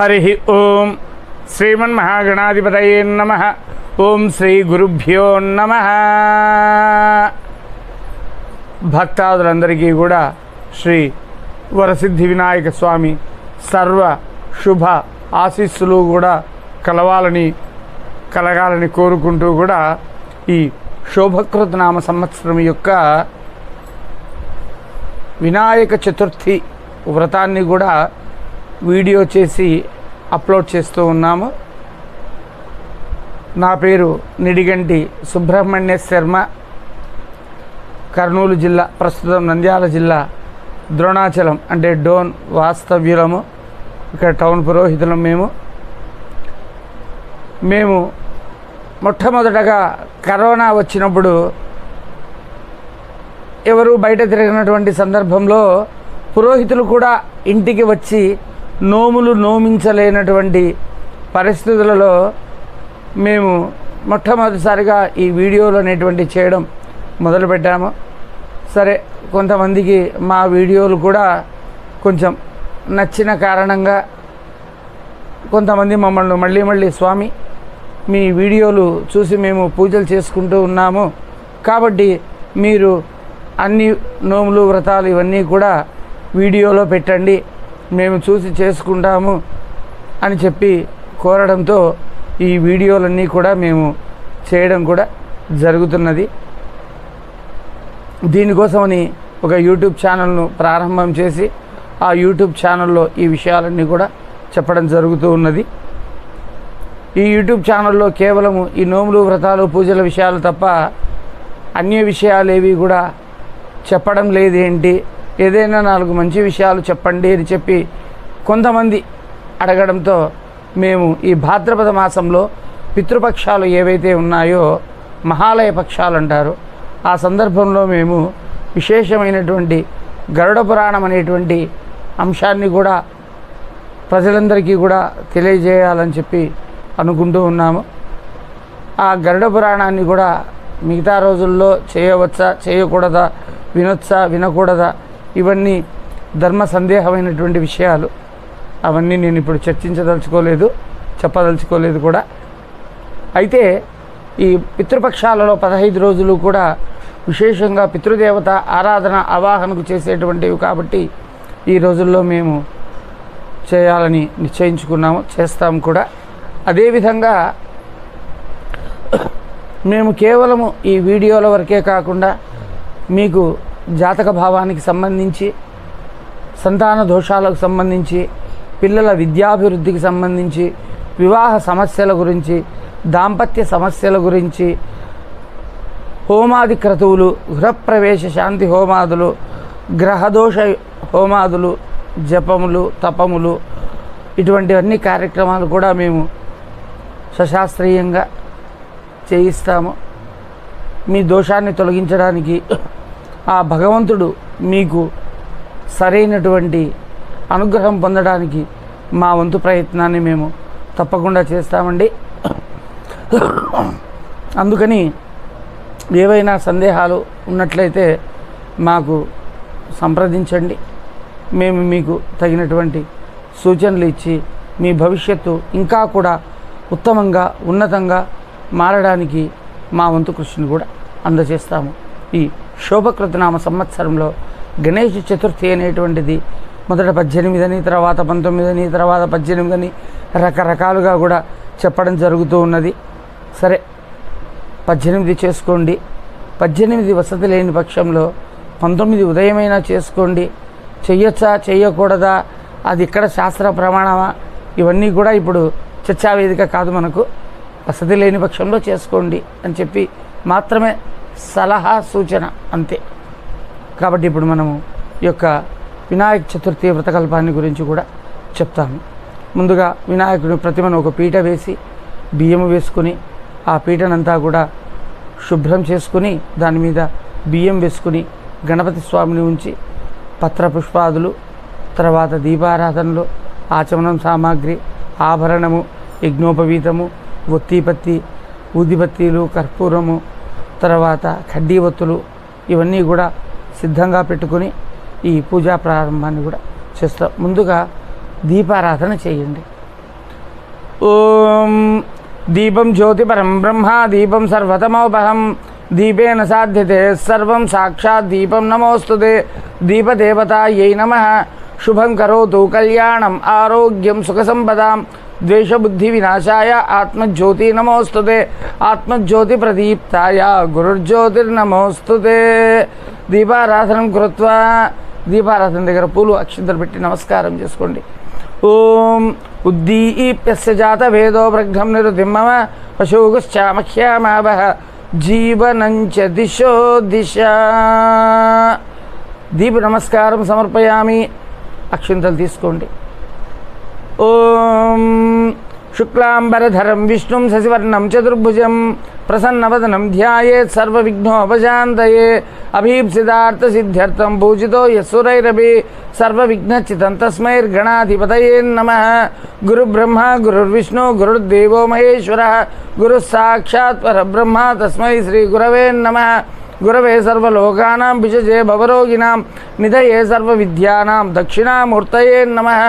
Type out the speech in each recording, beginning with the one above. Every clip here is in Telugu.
హరి ఓం శ్రీమన్మహాగణాధిపతయే నమః. ఓం శ్రీ గురుభ్యో నమః. భక్తాదులందరికీ కూడా శ్రీ వరసిద్ధి వినాయక స్వామి సర్వ శుభ ఆశీస్సులు కూడా కలగాలని కోరుకుంటూ కూడా ఈ శోభకృత నామ సంవత్సరం యొక్క వినాయక చతుర్థి వ్రతాన్ని కూడా వీడియో చేసి అప్లోడ్ చేస్తూ ఉన్నాము. నా పేరు నిడిగంటి సుబ్రహ్మణ్య శర్మ. కర్నూలు జిల్లా, ప్రస్తుతం నంద్యాల జిల్లా ద్రోణాచలం అంటే డోన్ వాస్తవ్యులము. ఇక్కడ టౌన్ పురోహితులం. మేము మొట్టమొదటగా కరోనా వచ్చినప్పుడు ఎవరు బయట తిరిగినటువంటి సందర్భంలో పురోహితులు కూడా ఇంటికి వచ్చి నోములు నోమించలేనటువంటి పరిస్థితులలో మేము మొట్టమొదటిసారిగా ఈ వీడియోలు అనేటువంటి చేయడం మొదలుపెట్టాము. సరే, కొంతమందికి మా వీడియోలు కూడా కొంచెం నచ్చిన కారణంగా కొంతమంది మమ్మల్ని మళ్ళీ స్వామి మీ వీడియోలు చూసి మేము పూజలు చేసుకుంటూ ఉన్నాము, కాబట్టి మీరు అన్ని నోములు వ్రతాలు ఇవన్నీ కూడా వీడియోలో పెట్టండి, మేము చూసి చేసుకుంటాము అని చెప్పి కోరడంతో ఈ వీడియోలన్నీ కూడా మేము చేయడం కూడా జరుగుతున్నది. దీనికోసమని ఒక యూట్యూబ్ ఛానల్ను ప్రారంభం చేసి ఆ యూట్యూబ్ ఛానల్లో ఈ విషయాలన్నీ కూడా చెప్పడం జరుగుతూ ఉన్నది. ఈ యూట్యూబ్ ఛానల్లో కేవలము ఈ నోములు వ్రతాలు పూజల విషయాలు తప్ప అన్య విషయాలు ఏవి కూడా చెప్పడం లేదేంటి, ఏదైనా 4 మంచి విషయాలు చెప్పండి అని చెప్పి కొంతమంది అడగడంతో మేము ఈ భాద్రపద మాసంలో పితృపక్షాలు ఏవైతే ఉన్నాయో మహాలయ పక్షాలు అంటారు, ఆ సందర్భంలో మేము విశేషమైనటువంటి గరుడ పురాణం అనేటువంటి అంశాన్ని కూడా ప్రజలందరికీ కూడా తెలియజేయాలని చెప్పి అనుకుంటూ ఉన్నాము. ఆ గరుడ పురాణాన్ని కూడా మిగతా రోజుల్లో చేయవచ్చా, చేయకూడదా, వినొచ్చా, వినకూడదా, ఇవన్నీ ధర్మ సందేహమైనటువంటి విషయాలు. అవన్నీ నేను ఇప్పుడు చర్చించదలుచుకోలేదు, చెప్పదలుచుకోలేదు కూడా. అయితే ఈ పితృపక్షాలలో 15 రోజులు కూడా విశేషంగా పితృదేవత ఆరాధన ఆవాహనకు చేసేటువంటివి కాబట్టి ఈ రోజుల్లో మేము చేయాలని నిశ్చయించుకున్నాము, చేస్తాము కూడా. అదేవిధంగా మేము కేవలము ఈ వీడియోల వరకే కాకుండా మీకు జాతక భావానికి సంబంధించి, సంతాన దోషాలకు సంబంధించి, పిల్లల విద్యాభివృద్ధికి సంబంధించి, వివాహ సమస్యల గురించి, దాంపత్య సమస్యల గురించి, హోమాది క్రతువులు, గృహప్రవేశ శాంతి హోమాదులు, గ్రహదోష హోమాదులు, జపములు, తపములు, ఇటువంటివన్నీ కార్యక్రమాలు కూడా మేము సశాస్త్రీయంగా చేయిస్తాము. మీ దోషాన్ని తొలగించడానికి ఆ భగవంతుడు మీకు సరైనటువంటి అనుగ్రహం పొందడానికి మా వంతు ప్రయత్నాన్ని మేము తప్పకుండా చేస్తామండి. అందుకని ఏవైనా సందేహాలు ఉన్నట్లయితే మాకు సంప్రదించండి. మేము మీకు తగినటువంటి సూచనలు ఇచ్చి మీ భవిష్యత్తు ఇంకా కూడా ఉత్తమంగా, ఉన్నతంగా మారడానికి మా వంతు కృషిని కూడా అందజేస్తాము. ఈ శోభకృతనామ సంవత్సరంలో గణేష్ చతుర్థి అనేటువంటిది మొదట 18 అని, తర్వాత 19 అని, తర్వాత 18 అని రకరకాలుగా కూడా చెప్పడం జరుగుతూ ఉన్నది. సరే, 18 చేసుకోండి. 18 వసతి లేని పక్షంలో 19 ఉదయమైనా చేసుకోండి. చెయ్యొచ్చా, చెయ్యకూడదా, అది ఇక్కడ శాస్త్ర ప్రమాణమా, ఇవన్నీ కూడా ఇప్పుడు చర్చావేదిక కాదు మనకు. వసతి లేని పక్షంలో చేసుకోండి అని చెప్పి మాత్రమే సలహా, సూచన, అంతే. కాబట్టి ఇప్పుడు మనము ఈ యొక్క వినాయక చతుర్థి వ్రతకల్పాన్ని గురించి కూడా చెప్తాము. ముందుగా వినాయకుడి ప్రతిమను ఒక పీట వేసి బియ్యము వేసుకుని ఆ పీటనంతా కూడా శుభ్రం చేసుకుని దాని మీద బియ్యం వేసుకుని గణపతి స్వామిని ఉంచి పత్రపుష్పాదులు, తర్వాత దీపారాధనలు, ఆచమనం సామాగ్రి, ఆభరణము, యజ్ఞోపవీతము, ఒత్తిపత్తి, ఊదిబత్తీలు, కర్పూరము, తర్వాత కడ్డీ ఒత్తులు, ఇవన్నీ కూడా సిద్ధంగా పెట్టుకుని ఈ పూజా ప్రారంభాన్ని కూడా చేస్తాం. ముందుగా దీపారాధన చేయండి. ఓం దీపం జ్యోతిపరం బ్రహ్మ దీపం సర్వతమోపహం దీపేన సాధ్యతే సర్వం సాక్షాత్ దీపం నమోస్తుతే దీపదేవతాయై నమః శుభం కరోతు కళ్యాణం ఆరోగ్యం సుఖసంపదాం ద్వేషబుద్ధి వినాశాయ ఆత్మజ్యోతి నమోస్తుతే ఆత్మజ్యోతి ప్రదీప్తాయ గురుర్జ్యోతిర్నమోస్తుతే. దీపారాధనం కృత్వా దీపారాధన దగ్గర పూలు అక్షంతలు పెట్టి నమస్కారం చేసుకోండి. ఓం ఉద్దీప్యస్య జాత వేదో బ్రగ్ధం నిరుతిం మమ పశూగుశ్చామహ్యామావహ జీవనంచ దిశో దిశ. దీప నమస్కారం సమర్పయామి. అక్షంతలు తీసుకోండి. ఓం శుక్లాంబరధరం విష్ణుం శశివర్ణం చతుర్భుజం ప్రసన్నవదనం ధ్యాయేత్ సర్వవిఘ్నోపశాంతయే అభీప్సితార్థసిద్ధ్యర్థం పూజితో యస్సురైరపి సర్వవిఘ్నచితం తస్మైర్గణాధిపతయే నమః. గురుబ్రహ్మ గురుర్విష్ణు గురుర్దేవో మహేశ్వరః గురుః సాక్షాత్ పరబ్రహ్మ తస్మై శ్రీ గురవే నమః. గురవే సర్వలోకానాం విషజే భవరోగిణాం నిధయే సర్వవిద్యానాం దక్షిణామూర్తయే నమః.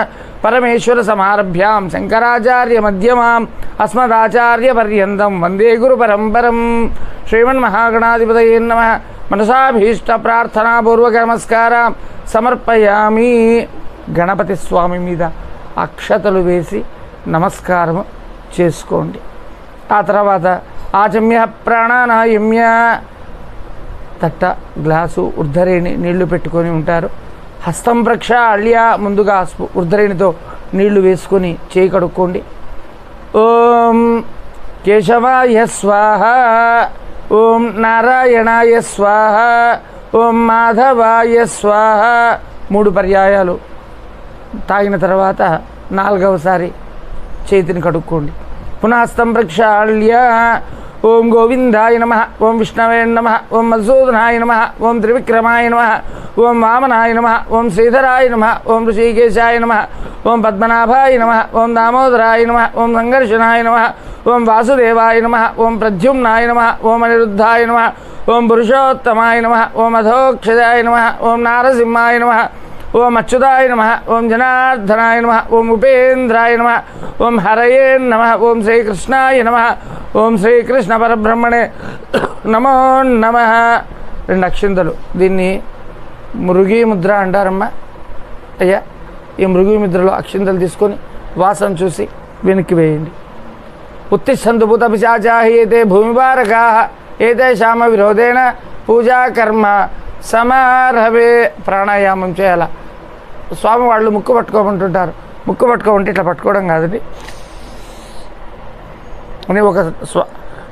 పరమేశ్వర సమారభ్యాం శంకరాచార్య మధ్యమాం అస్మదాచార్య పర్యంతం వందే గురు పరంపరం. శ్రీమన్మహాగణాధిపతయే నమః. మనసాభీష్ట ప్రార్థనాపూర్వక నమస్కారం సమర్పయామి. గణపతి స్వామి మీద అక్షతలు వేసి నమస్కారం చేసుకోండి. ఆ తర్వాత ఆచమ్య ప్రాణానాయమ్య తట్ట గ్లాసు ఉర్ధరేణి నీళ్లు పెట్టుకొని ఉంటారు. హస్తం ప్రక్షాళ్య ముందుగా ఉర్ధరేణితో నీళ్లు వేసుకొని చేయి కడుక్కోండి. ఓం కేశవాయ స్వాహ ఓం నారాయణాయ స్వాహ ఓం మాధవాయ స్వాహ 3 పర్యాయాలు తాగిన తర్వాత 4వసారి చేతిని కడుక్కోండి. పునః హస్తం ప్రక్షాళ్య ఓం గోవిందాయ నమః ఓం విష్ణవే నమః ఓం మధుసూదనాయ నమః ఓం త్రివిక్రమాయ నమః ఓం వామనాయ నమః ఓం శ్రీధరాయ నమః ఓం ఋషికేశాయ నమః ఓం పద్మనాభాయ నమః ఓం దామోదరాయ నమః ఓం సంఘర్షణాయ నమః ఓం వాసుదేవాయ నమః ఓం ప్రద్యుమ్నాయ నమః ఓం అనిరుద్ధాయ నమః ఓం పురుషోత్తమాయ నమః ఓం అధోక్షజాయ నమః ఓం నారసింహాయ నమః ఓం అచ్యుతాయ నమః ఓం జనార్దనాయ నమః ఓం ఉపేంద్రాయ నమః ఓం హరయే నమః ఓం శ్రీకృష్ణాయ నమః ఓం శ్రీకృష్ణ పరబ్రహ్మణే నమో నమః. 2 అక్షింతలు. దీన్ని మృగీ ముద్ర అంటారమ్మా. అయ్యా ఈ మృగీ ముద్రలో అక్షింతలు తీసుకొని వాసన చూసి వెనక్కి వేయండి. ఉత్తిష్టంతు భూత పిశాచాః ఏతే భూమిభారకాః ఏతేషామ విరోధేన పూజాకర్మ సమారభే. ప్రాణాయామం చేయాల. స్వామి వాళ్ళు ముక్కు పట్టుకోమంటుంటారు. ముక్కు పట్టుకోమంటే ఇట్లా పట్టుకోవడం కాదండి. అని ఒక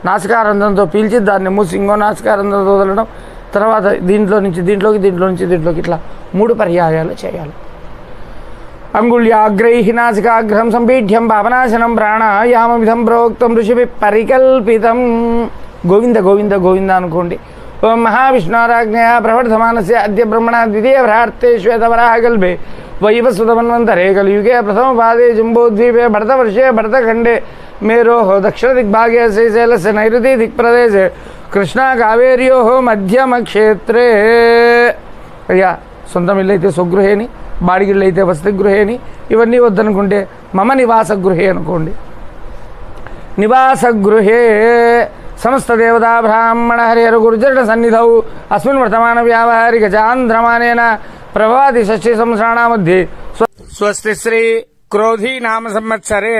నాసికారంధ్రంతో పీల్చి దాన్ని మూసి ఇంకో నాసికారంధ్రంతో వదలడం, తర్వాత దీంట్లో నుంచి దీంట్లోకి ఇట్లా 3 పర్యాయాలు చేయాలి. అంగుళ్యాగ్రైః నాసికాగ్రహం సంపీఠ్యం పాపనాశనం ప్రాణాయామమిదం ప్రోక్తం ఋషిభిః పరికల్పితం. గోవింద గోవింద గోవింద అనుకోండి. ఓం మహావిష్ణురాజ్ఞయా ప్రవర్ధమానస్య అద్య బ్రహ్మణ ద్వితీయ భ్రార్తే శ్వేతవరాహకల్పే వైవస్వతమన్వంతరే కలియుగే ప్రథమపాదే జంబోద్వీపే భరతవర్షే భరతఖండే మేరోః దక్షిణదిగ్భాగే శ్రీశైలస్య నైరుతి దిక్ప్రదేశే కృష్ణా కావేర్యోః మధ్యమక్షేత్రే. అయ్యా సొంతం ఇల్లు అయితే స్వగృహేని, బాడిగిళ్ళు అయితే వసతిగృహేని, ఇవన్నీ వద్దనుకుంటే మమ నివాసగృహే అనుకోండి. నివాసగృహే సమస్త దేవతా బ్రాహ్మణ హరిహర గురుచరణ సన్నిధౌ అస్మిన్ వర్తమాన వ్యావహారిక చాంద్రమానేన ప్రభాతి షష్ఠి సంవత్సరాణ మధ్యే స్వస్తి శ్రీ క్రోధీ నామ సంవత్సరే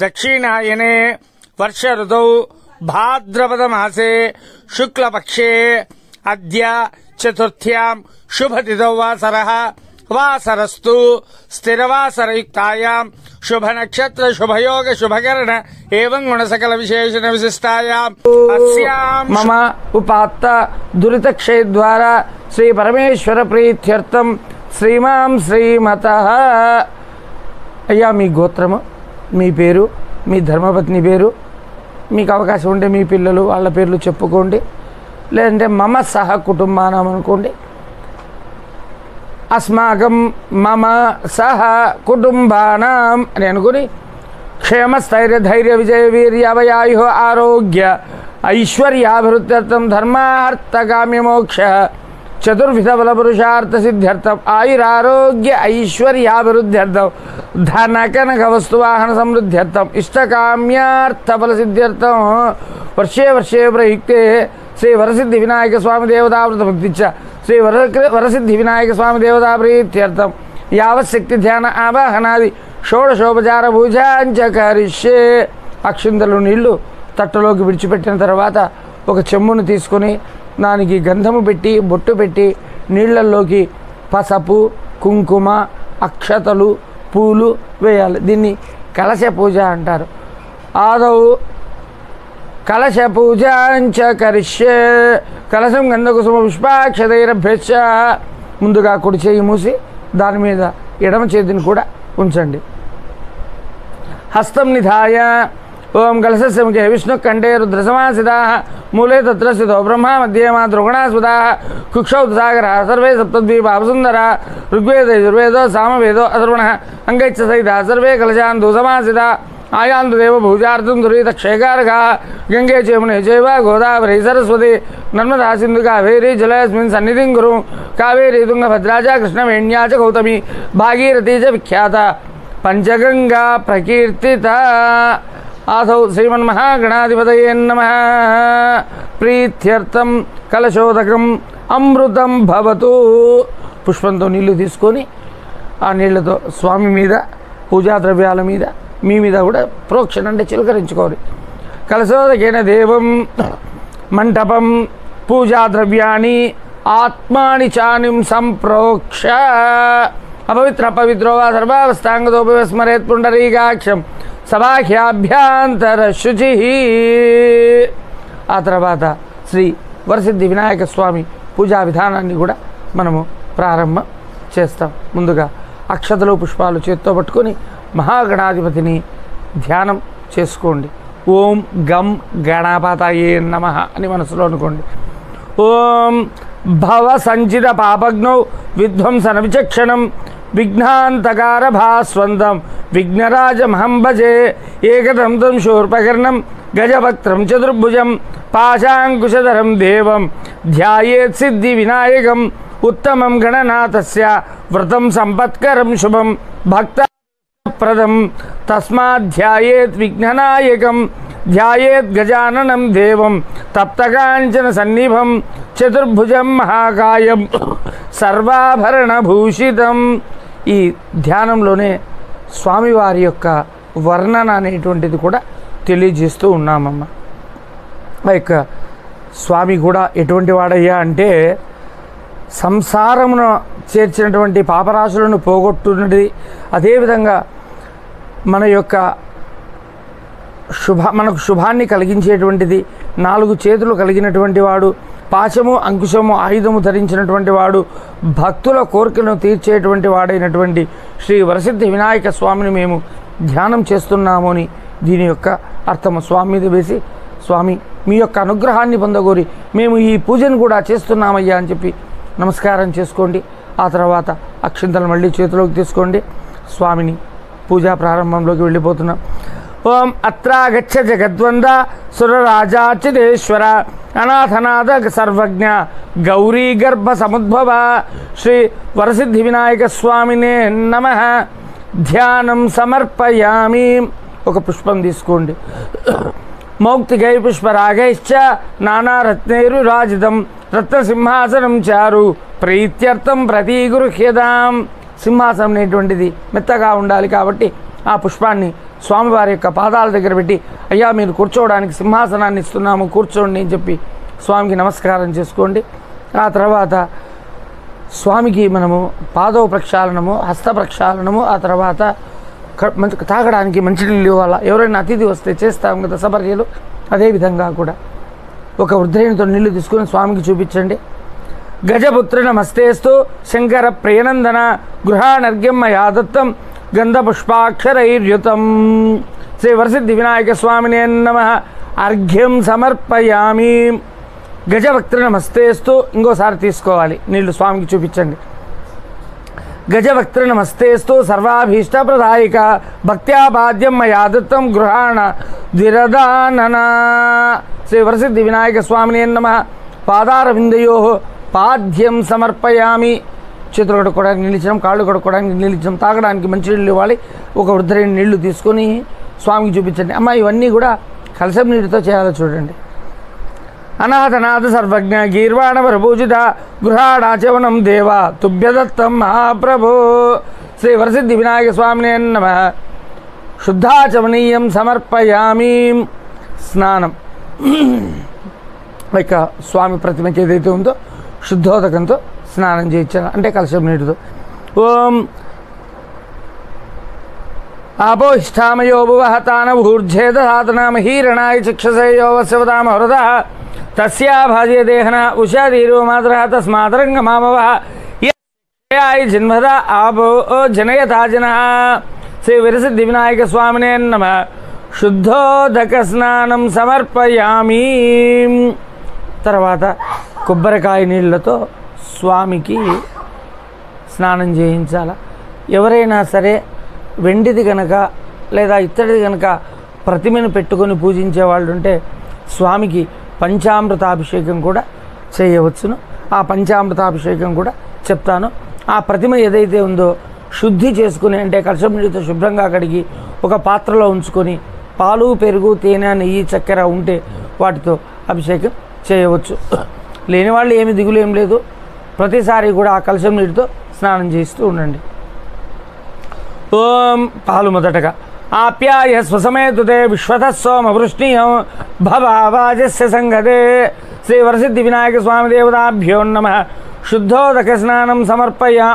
దక్షిణాయనే వర్ష ఋతౌ భాద్రపద మాసే శుక్లపక్షే అద్య చతుర్థ్యాం శుభతిథౌ వాసరః వాసరస్తు స్థిరవాసరయుక్తాయాం శుభనక్షత్ర శుభయోగ శుభకరణ ఏవం గుణసకల విశేషణ విశిష్టాయాం అస్యాం మమ ఉపాత్త దురితక్షయ ద్వారా శ్రీ పరమేశ్వర ప్రీత్యర్థం శ్రీమాం శ్రీమతః. అయ్యా మీ గోత్రము, మీ పేరు, మీ ధర్మపత్ని పేరు, మీకు అవకాశం ఉంటే మీ పిల్లలు వాళ్ళ పేర్లు చెప్పుకోండి. లేదంటే మమ సహ కుటుంబానం అనుకోండి. అస్మాకం మమ సహ కుటుంబానాం అని అనుకుని క్షేమ స్థైర్య ధైర్య విజయ వీర్యావయాయు ఆరోగ్య ఐశ్వర్యాభివృద్ధ్యర్థం ధర్మార్థకామ్య మోక్ష చతుర్విధ బలపురుషార్థ సిద్ధ్యర్థం ఆయురారోగ్య ఐశ్వర్యాభివృద్ధ్యర్థం ధనకనక వస్తువాహన సమృద్ధ్యర్థం ఇష్టకామ్యార్థఫల సిద్ధ్యర్థం వర్షే వర్షే ప్రయుక్తే శ్రీ వరసిద్ధి వినాయక స్వామి దేవతావృత భక్తిచ్చ శ్రీ వరసిద్ధి వినాయక స్వామి దేవతా ప్రీత్యర్థం యావశక్తి ధ్యాన ఆవాహనాది షోడశోపచార పూజాంచ కరిష్యే. అక్షింతలు నీళ్లు తట్టలోకి విడిచిపెట్టిన తర్వాత ఒక చెమ్మును తీసుకొని దానికి గంధము పెట్టి బొట్టు పెట్టి నీళ్ళల్లోకి పసుపు కుంకుమ అక్షతలు పూలు వేయాలి. దీన్ని కలశ పూజ అంటారు. ఆదౌ కలశ పూజాంచ కరిష్యే. కలశం గంధకుసుమ పుష్పాక్షతైరభ్యశ్చ. ముందుగా కుడి చేయి మూసి దాని మీద ఎడమ చేతిని కూడా ఉంచండి. హస్తం నిధాయ ఓం కలశస్య ముఖే విష్ణు కంఠే రుద్రసమాసితా మూలే తత్ర స్థితో బ్రహ్మ మధ్యే మాతృగుణా స్మృతా కుక్షౌ సాగర సర్వే సప్తద్వీపా వసుంధర ఋగ్వేద యజుర్వేదో సామవేదో అథర్వణ అంగైచ్చ సహిత సర్వే కలశాంతు సమాసితా ఆయాంతు దేవ భూజార్థం దురీత క్షేకారగా గంగే చేమునే చైవ గోదావరి సరస్వతి నర్మదా సింధు కావేరీ జలయస్మిన్ సన్నిధిం గురు కావేరీ తుంగభద్రాచ కృష్ణవేణ్యా చ గౌతమి భాగీరథీ చ విఖ్యాత పంచగంగా ప్రకీర్తిత. ఆసౌ శ్రీమన్మహాగణాధిపతయే నమః. ప్రీత్యర్థం కలశోదకం అమృతం భవతు. పుష్పంతో నీళ్లు తీసుకొని ఆ నీళ్లతో స్వామి మీద పూజా ద్రవ్యాల మీద మీ మీద కూడా ప్రోక్షణ అంటే చిలకరించుకోవాలి. కలశోదకేన దేవం మంటపం పూజా ద్రవ్యాన్ని ఆత్మాని చానిం సంప్రోక్ష అపవిత్ర పవిత్రో వా సర్వావస్థాంగతోపస్మరేత్ పుండరీకాక్షం సభాఖ్యాభ్యాంతర శుచి. ఆ తర్వాత శ్రీ వరసిద్ధి వినాయక స్వామి పూజా విధానాన్ని కూడా మనము ప్రారంభం చేస్తాం. ముందుగా అక్షతలు పుష్పాలు చేత్తో పట్టుకొని మహాగణాధిపతిని ధ్యానం చేసుకోండి. ఓం గం గణపతయే నమః అని మనసులో అనుకోండి. ఓం భవ సంచిత పాపగ్నౌ విధ్వంసన విచక్షణం విఘ్నాంతకార భాస్వంతం విఘ్నరాజమహం భజే. ఏకదంతం శూర్పకర్ణం గజవక్త్రం చతుర్భుజం పాశాంకుశధరం దేవం ధ్యాయేత్ సిద్ధి వినాయకం ఉత్తమం గణనాథస్య వ్రతం సంపత్కరం శుభం భక్తప్రదం తస్మాధ్యాయేత్ విఘ్ననాయకం ధ్యాయేత్ గజాననం దేవం తప్తకాంచన సన్నిభం చతుర్భుజం మహాకాయం సర్వాభరణభూషితం. ఈ ధ్యానంలోనే స్వామివారి యొక్క వర్ణన అనేటువంటిది కూడా తెలియజేస్తూ ఉన్నామమ్మ. ఆ యొక్క స్వామి కూడా ఎటువంటి వాడయ్యా అంటే సంసారమును చేర్చినటువంటి పాపరాశులను పోగొట్టున్నది. అదేవిధంగా మన యొక్క మనకు శుభాన్ని కలిగించేటువంటిది. 4 చేతులు కలిగినటువంటి వాడు, పాశము అంకుశము ఆయుధము ధరించినటువంటి వాడు, భక్తుల కోరికలను తీర్చేటువంటి వాడైనటువంటి శ్రీ వరసిద్ధి వినాయక స్వామిని మేము ధ్యానం చేస్తున్నాము అని దీని యొక్క అర్థము. స్వామి మీద వేసి స్వామి మీ యొక్క అనుగ్రహాన్ని పొందగోరి మేము ఈ పూజను కూడా చేస్తున్నామయ్యా అని చెప్పి నమస్కారం చేసుకోండి. ఆ తర్వాత అక్షింతలు మళ్ళీ చేతిలోకి తీసుకోండి. స్వామిని పూజా ప్రారంభంలోకి వెళ్ళిపోతున్నాం. ఓం అత్రాగచ్చ జగద్వంద సురరాజాచిదేశ్వర అనాథనాథ సర్వజ్ఞ గౌరీ గర్భ సముద్భవ శ్రీ వరసిద్ధి వినాయక స్వామినే నమః. ధ్యానం సమర్పయామి. ఒక పుష్పం తీసుకోండి. మౌక్తికై పుష్పరాగైశ్చ నానారత్నైరురాజితం రత్నసింహాసనం చారు ప్రీత్యర్థం ప్రతీగృహ్యతాం. సింహాసనం అనేటువంటిది మెత్తగా ఉండాలి కాబట్టి ఆ పుష్పాన్ని స్వామివారి యొక్క పాదాల దగ్గర పెట్టి అయ్యా మీరు కూర్చోవడానికి సింహాసనాన్ని ఇస్తున్నాము కూర్చోండి అని చెప్పి స్వామికి నమస్కారం చేసుకోండి. ఆ తర్వాత స్వామికి మనము పాదవ ప్రక్షాళనము, హస్త ప్రక్షాళనము, ఆ తర్వాత తాగడానికి మంచినీళ్ళు ఇవ్వాలా. ఎవరైనా అతిథి వస్తే చేస్తాం కదా సపర్యలు, అదేవిధంగా కూడా ఒక వృద్ధునితో నీళ్లు తీసుకుని స్వామికి చూపించండి. గజపుత్ర నమస్తేస్తు శంకర ప్రియనందన గృహానర్ఘ్యం మయా దత్తం గంధపుష్పాక్షరైర్యుతం. శ్రీ వరసిద్ధి వినాయక స్వామినే నమః. అర్ఘ్యం సమర్పయామి. గజవక్త్ర నమస్తేస్తు ఇంకోసారి తీసుకోవాలి నీళ్లు, స్వామికి చూపించండి. గజవక్త్ర నమస్తేస్తు సర్వాభీష్టప్రదాయిక భక్త్యాపాద్యం మయా దత్తం గృహాణ ద్విరదానన. శ్రీ వరసిద్ధి వినాయక స్వామినే నమః. పాదారవిందయో పాద్యం సమర్పయామి. చేతులు కడుక్కోవడానికి నీళ్ళు ఇచ్చడం, కాళ్ళు కడుక్కోవడానికి నీళ్ళు ఇచ్చడం, తాగడానికి మంచి నీళ్ళు ఇవ్వాలి. ఒక వృద్ధులైన నీళ్లు తీసుకొని స్వామికి చూపించండి. అమ్మ ఇవన్నీ కూడా కలశం నీటితో చేయాలో చూడండి. అనాథనాథ సర్వజ్ఞ గీర్వాణ ప్రభూజిత గృహాడాచవనం దేవ తుభ్యదత్తం మహాప్రభో. శ్రీ వరసిద్ధి వినాయక స్వామినే నమః. శుద్ధాచమనీయం సమర్పయామి. స్నానం ఇక స్వామి ప్రతిమకి ఏదైతే ఉందో శుద్ధోదకంతో స్నానం చేయించాను, అంటే కలశం నీటితో. ఓం ఆపోష్టామయో భువః తానభూర్జేదాతనామహీరణాయ చక్షసేయో వస్యవదామ హృద తస్యా భాజే దేహన ఉషాధీరో మాతరః తస్మాదరంగమామవః యాయ జన్మద ఆపో జనయతా జనః. శ్రీ విరసిద్ధి వినాయక స్వామినే నమః. శుద్ధోదక స్నానం సమర్పయామి. తర్వాత కొబ్బరికాయ నీళ్ళతో స్వామికి స్నానం చేయించాల. ఎవరైనా సరే వెండిది కనుక లేదా ఇత్తడిది కనుక ప్రతిమను పెట్టుకొని పూజించే వాళ్ళు ఉంటే స్వామికి పంచామృతాభిషేకం కూడా చేయవచ్చును. ఆ పంచామృతాభిషేకం కూడా చెప్తాను. ఆ ప్రతిమ ఏదైతే ఉందో శుద్ధి చేసుకుని, అంటే కలశం నీటితో శుభ్రంగా కడిగి ఒక పాత్రలో ఉంచుకొని పాలు, పెరుగు, తేనె, నెయ్యి, చక్కెర ఉంటే వాటితో అభిషేకం చేయవచ్చు. లేని వాళ్ళు ఏమి దిగులు ఏం లేదు. ప్రతిసారి కూడా ఆ కలశం నీటితో స్నానం చేస్తూ ఉండండి. ఓం పాలు మొదటగా ఆప్యాయ స్వసమేతుతే విశ్వతః సోమ వృష్ణీయం భవావాజస్య సంగతే. శ్రీ వరసిద్ధి వినాయక స్వామి దేవతాభ్యో నమః. శుద్ధోదక స్నానం సమర్పయా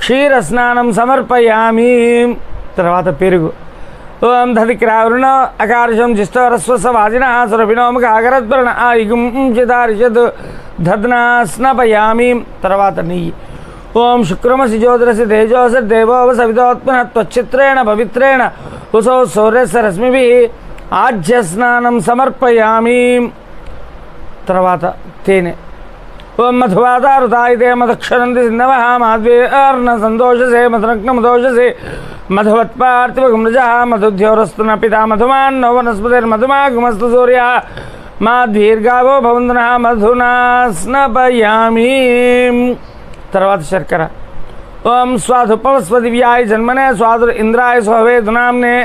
క్షీర స్నానం సమర్పయామి. తర్వాత పెరుగు. ఓం దధిక్రావృణ అకార్షం జిష్టరస్వసవాజిన సురభినోముఖ అగరద్వరణ ఆయుగం చితారిషద్ దధ్నా స్నపయామి. తర్వాత నెయ్యి. ఓం శుక్రమసి జ్యోతిరసి తేజోసి దేవోవ సవితోత్మన త్వచ్చిత్రేణ పవిత్రేణ ఉసౌ సౌర్యస్య రశ్మిభిః ఆజ్య స్నానం సమర్పయామి. తర్వాత తేనె. ఓం మధువాతారుతాయితే మధుక్షరంతి సింధవః మాధ్వేర్న సంతోషసే మధురగ్నమదోషసే మధువత్పార్థివగుమృజः మధుద్యోరస్తు న పితా మధుమాన్నో వనస్పతిర్మధుమాగుమస్తు సూర్యः మాధ్వీర్గావో భవంతునః మధునా స్నపయామి. తర్వాత శర్కర. ఓం స్వాధుపవస్వదివ్యాయ జన్మనే స్వాదుర్ ఇంద్రాయ స్వవేదునామ్నే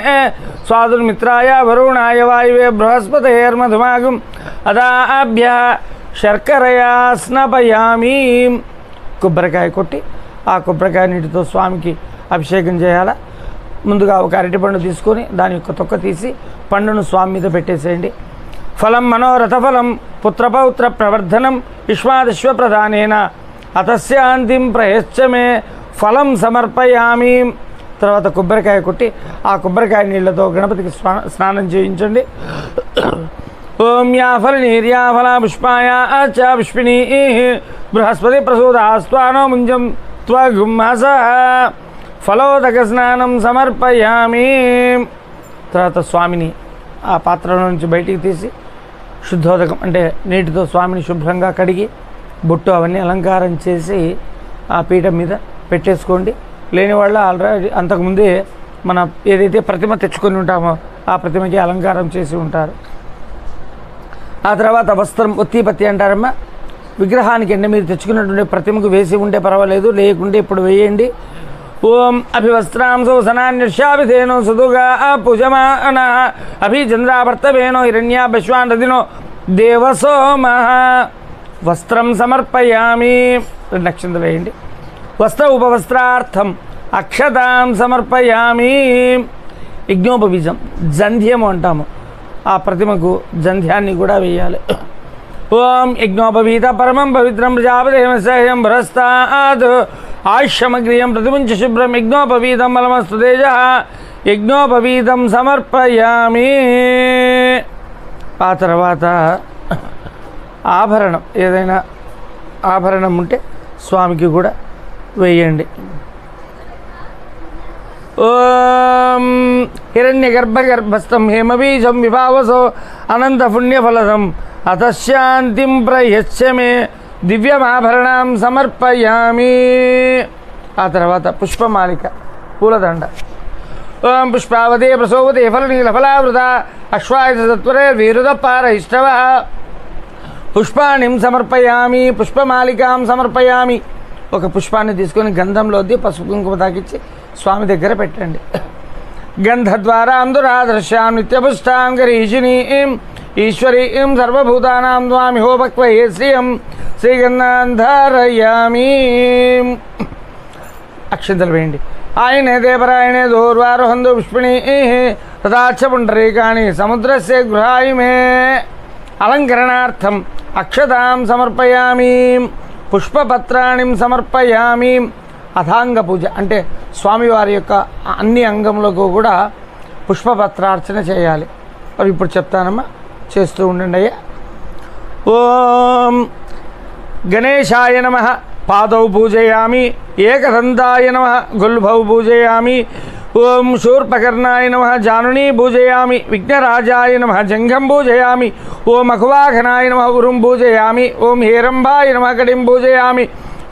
స్వాదుర్మిత్రాయ వరుణాయ వాయువే బృహస్పతేర్మధుమాగం అదాభ్య శర్కరయా స్నపయామి. కొబ్బరికాయ కొట్టి ఆ కొబ్బరికాయ నీటితో స్వామికి అభిషేకం చేయాలి. ముందుగా ఒక అరటిపండు తీసుకొని దాని యొక్క తొక్క తీసి పండును స్వామి మీద పెట్టేసేయండి. ఫలం మనోరథ ఫలం పుత్రపౌత్ర ప్రవర్ధనం విశ్వాదిశ్వ ప్రధానేన అతశాంతిం ప్రయచ్చమే ఫలం సమర్పయామి. తర్వాత కొబ్బరికాయ కొట్టి ఆ కొబ్బరికాయ నీళ్ళతో గణపతికి స్నానం చేయించండి. ఓం యాఫలనీర్యాఫల పుష్పాయ చ పుష్పిణీ బృహస్పతి ప్రసూదాస్వానో ముంజం త్వగుమ్మస ఫలోదక స్నానం సమర్పయామి. తర్వాత స్వామిని ఆ పాత్రలో నుంచి బయటికి తీసి శుద్ధోదకం అంటే నీటితో స్వామిని శుభ్రంగా కడిగి బొట్టు అవన్నీ అలంకారం చేసి ఆ పీఠం మీద పెట్టేసుకోండి. లేని వాళ్ళు ఆల్రెడీ అంతకుముందే మన ఏదైతే ప్రతిమ తెచ్చుకొని ఉంటామో ఆ ప్రతిమకి అలంకారం చేసి ఉంటారు. ఆ తర్వాత వస్త్రం ఒత్తిపత్తి అంటారమ్మా. విగ్రహానికి అంటే మీరు తెచ్చుకున్నటువంటి ప్రతిమకు వేసి ఉంటే పర్వాలేదు, లేకుంటే ఇప్పుడు వేయండి. ఓం అభివస్త్రాం సోసనాన్యశాభిధేనో సుదుగా పూజమాన అభిచంద్రావర్తవేనో హిరణ్యాభశ్వానదినో దేవసోమ. వస్త్రం సమర్పయామి. 2 అక్షంతలు వేయండి. వస్త్ర ఉపవస్త్రార్థం అక్షతాం సమర్పయామి. యజ్ఞోపవీజం జంధ్యము అంటాము. ఆ ప్రతిమకు జంధ్యాన్ని కూడా వేయాలి. ఓం యజ్ఞోపవీత పరమం పవిత్రం ప్రజాపదేమసహ్యం భ్రస్తాద్ ఆయుష్యమగ్రియం ప్రతిముంచ శుభ్రం యజ్ఞోపవీతం బలమస్తు తేజ యజ్ఞోపవీతం సమర్పయామి. ఆ తర్వాత ఆభరణం, ఏదైనా ఆభరణం ఉంటే స్వామికి కూడా వేయండి. ఓం హిరణ్యగర్భగర్భస్థం హేమబీజం విభావసో అనంత పుణ్యఫలదం అతశాంతిం ప్రయచ్చమే దివ్యమాభరణం సమర్పయామి. ఆ తర్వాత పుష్పమాలిక, పూలదండ. ఓం పుష్పావతే ప్రసోవతే ఫలనీలఫలావృత అశ్వాయుధ తత్వరే వీరుద పార ఇష్టవ పుష్పాణిం సమర్పయామి, పుష్పమాలికాం సమర్పయామి. ఒక పుష్పాన్ని తీసుకొని గంధంలో పసుపు కుంకుమ తాకిచ్చి స్వామి దగ్గర పెట్టండి. గంధద్వారాం దురాదర్శాం నిత్యపుష్టాం గరీషిణీం ఈశ్వరీం సర్వభూతానాం స్వామి హోపక్వయే శ్రియం శ్రీగంధాంధారయామి. అక్షంతలు వేయండి. ఆయనే దేవరాయణే దోర్వారోహందు పుష్పిణీ తథాచ పుండరీకాణి సముద్రస్య గృహాయిమే. అలంకరణార్థం అక్షతాం సమర్పయామి, పుష్పపత్రాణి సమర్పయామి. అథాంగ పూజ అంటే స్వామివారి యొక్క అన్ని అంగములకు కూడా పుష్పపత్రార్చన చేయాలి. అవి ఇప్పుడు చెప్తానమ్మా, చేస్తూ ఉండండి అయ్యా. ఓం గణేశాయ నమః పాదౌ పూజయామి, ఏకదంతాయ నమః గుల్భౌ పూజయామి. ఓం శూర్పకర్ణాయ నమః జానునీ పూజయామి, విఘ్నరాజాయ నమః జంఘం పూజయామి. ఓం అఖువాహనాయ నమః ఉరుం పూజయామి. ఓం హేరంబాయ నమః కటిం పూజయామి.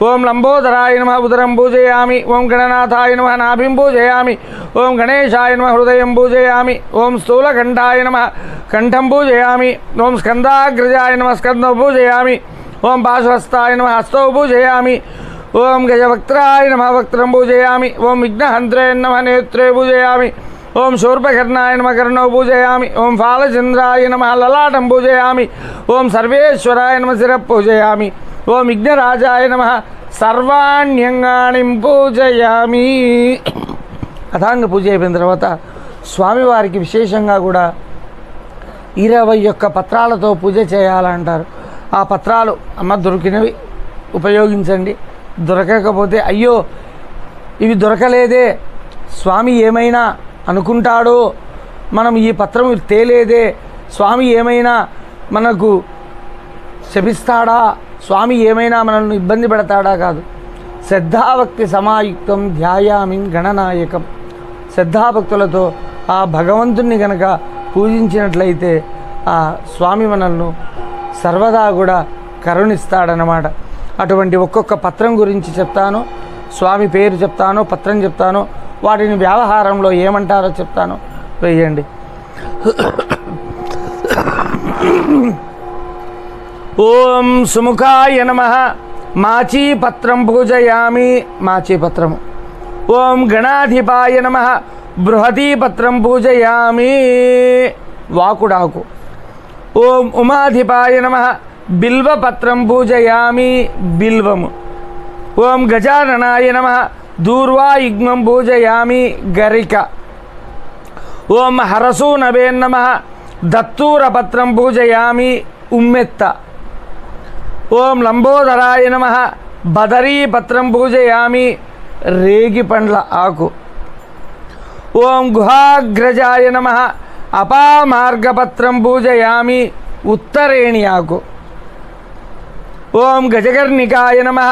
ఓం లంబోదరాయ నమః ఉదరం పూజయామి. ఓం గణనాథాయ నమః నాభిం పూజయామి. ఓం గణేశాయ నమః హృదయం పూజయామి. ఓం స్థూలకంఠాయ నమః కంఠం పూజయామి. ఓం స్కందాగ్రజాయ నమః స్కందం పూజయామి. ఓం పాశుహస్తాయ నమః హస్తౌ పూజయామి. ఓం గజవక్త్రాయ నమః వక్త్రం పూజయామి. ఓం విఘ్నహంత్రే నమః నేత్రే పూజయామి. ఓం శూర్పకర్ణాయ నమః కర్ణౌ పూజయామి. ఓం ఫాలచంద్రాయ నమః లలాటం పూజయామి. ఓం సర్వేశ్వరాయ నమః శిరః పూజయామి. ఓం విఘ్నరాజాయ నమః సర్వాణ్యంగాణి పూజయామి. అథాంగ పూజ అయిపోయిన తర్వాత స్వామివారికి విశేషంగా కూడా 21 పత్రాలతో పూజ చేయాలంటారు. ఆ పత్రాలు అమ్మ దొరికినవి ఉపయోగించండి. దొరకకపోతే అయ్యో ఇవి దొరకలేదే, స్వామి ఏమైనా అనుకుంటాడో, మనం ఈ పత్రం తేలేదే, స్వామి ఏమైనా మనకు శపిస్తాడా, స్వామి ఏమైనా మనల్ని ఇబ్బంది పెడతాడా కాదు. శ్రద్ధాభక్తి సమాయుక్తం ధ్యాయామి గణనాయకం. శ్రద్ధాభక్తులతో ఆ భగవంతుణ్ణి గనక పూజించినట్లయితే ఆ స్వామి మనల్ని సర్వదా కూడా కరుణిస్తాడనమాట. అటువంటి ఒక్కొక్క పత్రం గురించి చెప్తాను, స్వామి పేరు చెప్తాను, పత్రం చెప్తాను, వాటిని వ్యవహారంలో ఏమంటారో చెప్తాను. వేయండి. ఓం సుముఖాయ నమః మాచీపత్రం పూజయామి. మాచీపత్రము. ఓం గణాధిపాయ నమః బృహదీపత్రం పూజయామి. వాకుడాకు. ఓం ఉమాధిపాయ నమః బిల్వపత్రం పూజయామి. బిల్వము. ఓం గజాననాయ నమః దూర్వాయుగ్మం పూజయామి. గరిక. ఓం హరసూనవే నమః దత్తూరపత్రం పూజయామి. ఉమ్మెత్త. ఓం లంబోదరాయ నమః బదరీపత్రం పూజయామి. రేగిపండ్ల ఆకు. ఓం గుహాగ్రజాయ నమః అపామార్గపత్రం పూజయామి. ఉత్తరేణి ఆకు. ఓం గజకర్ణికాయ నమః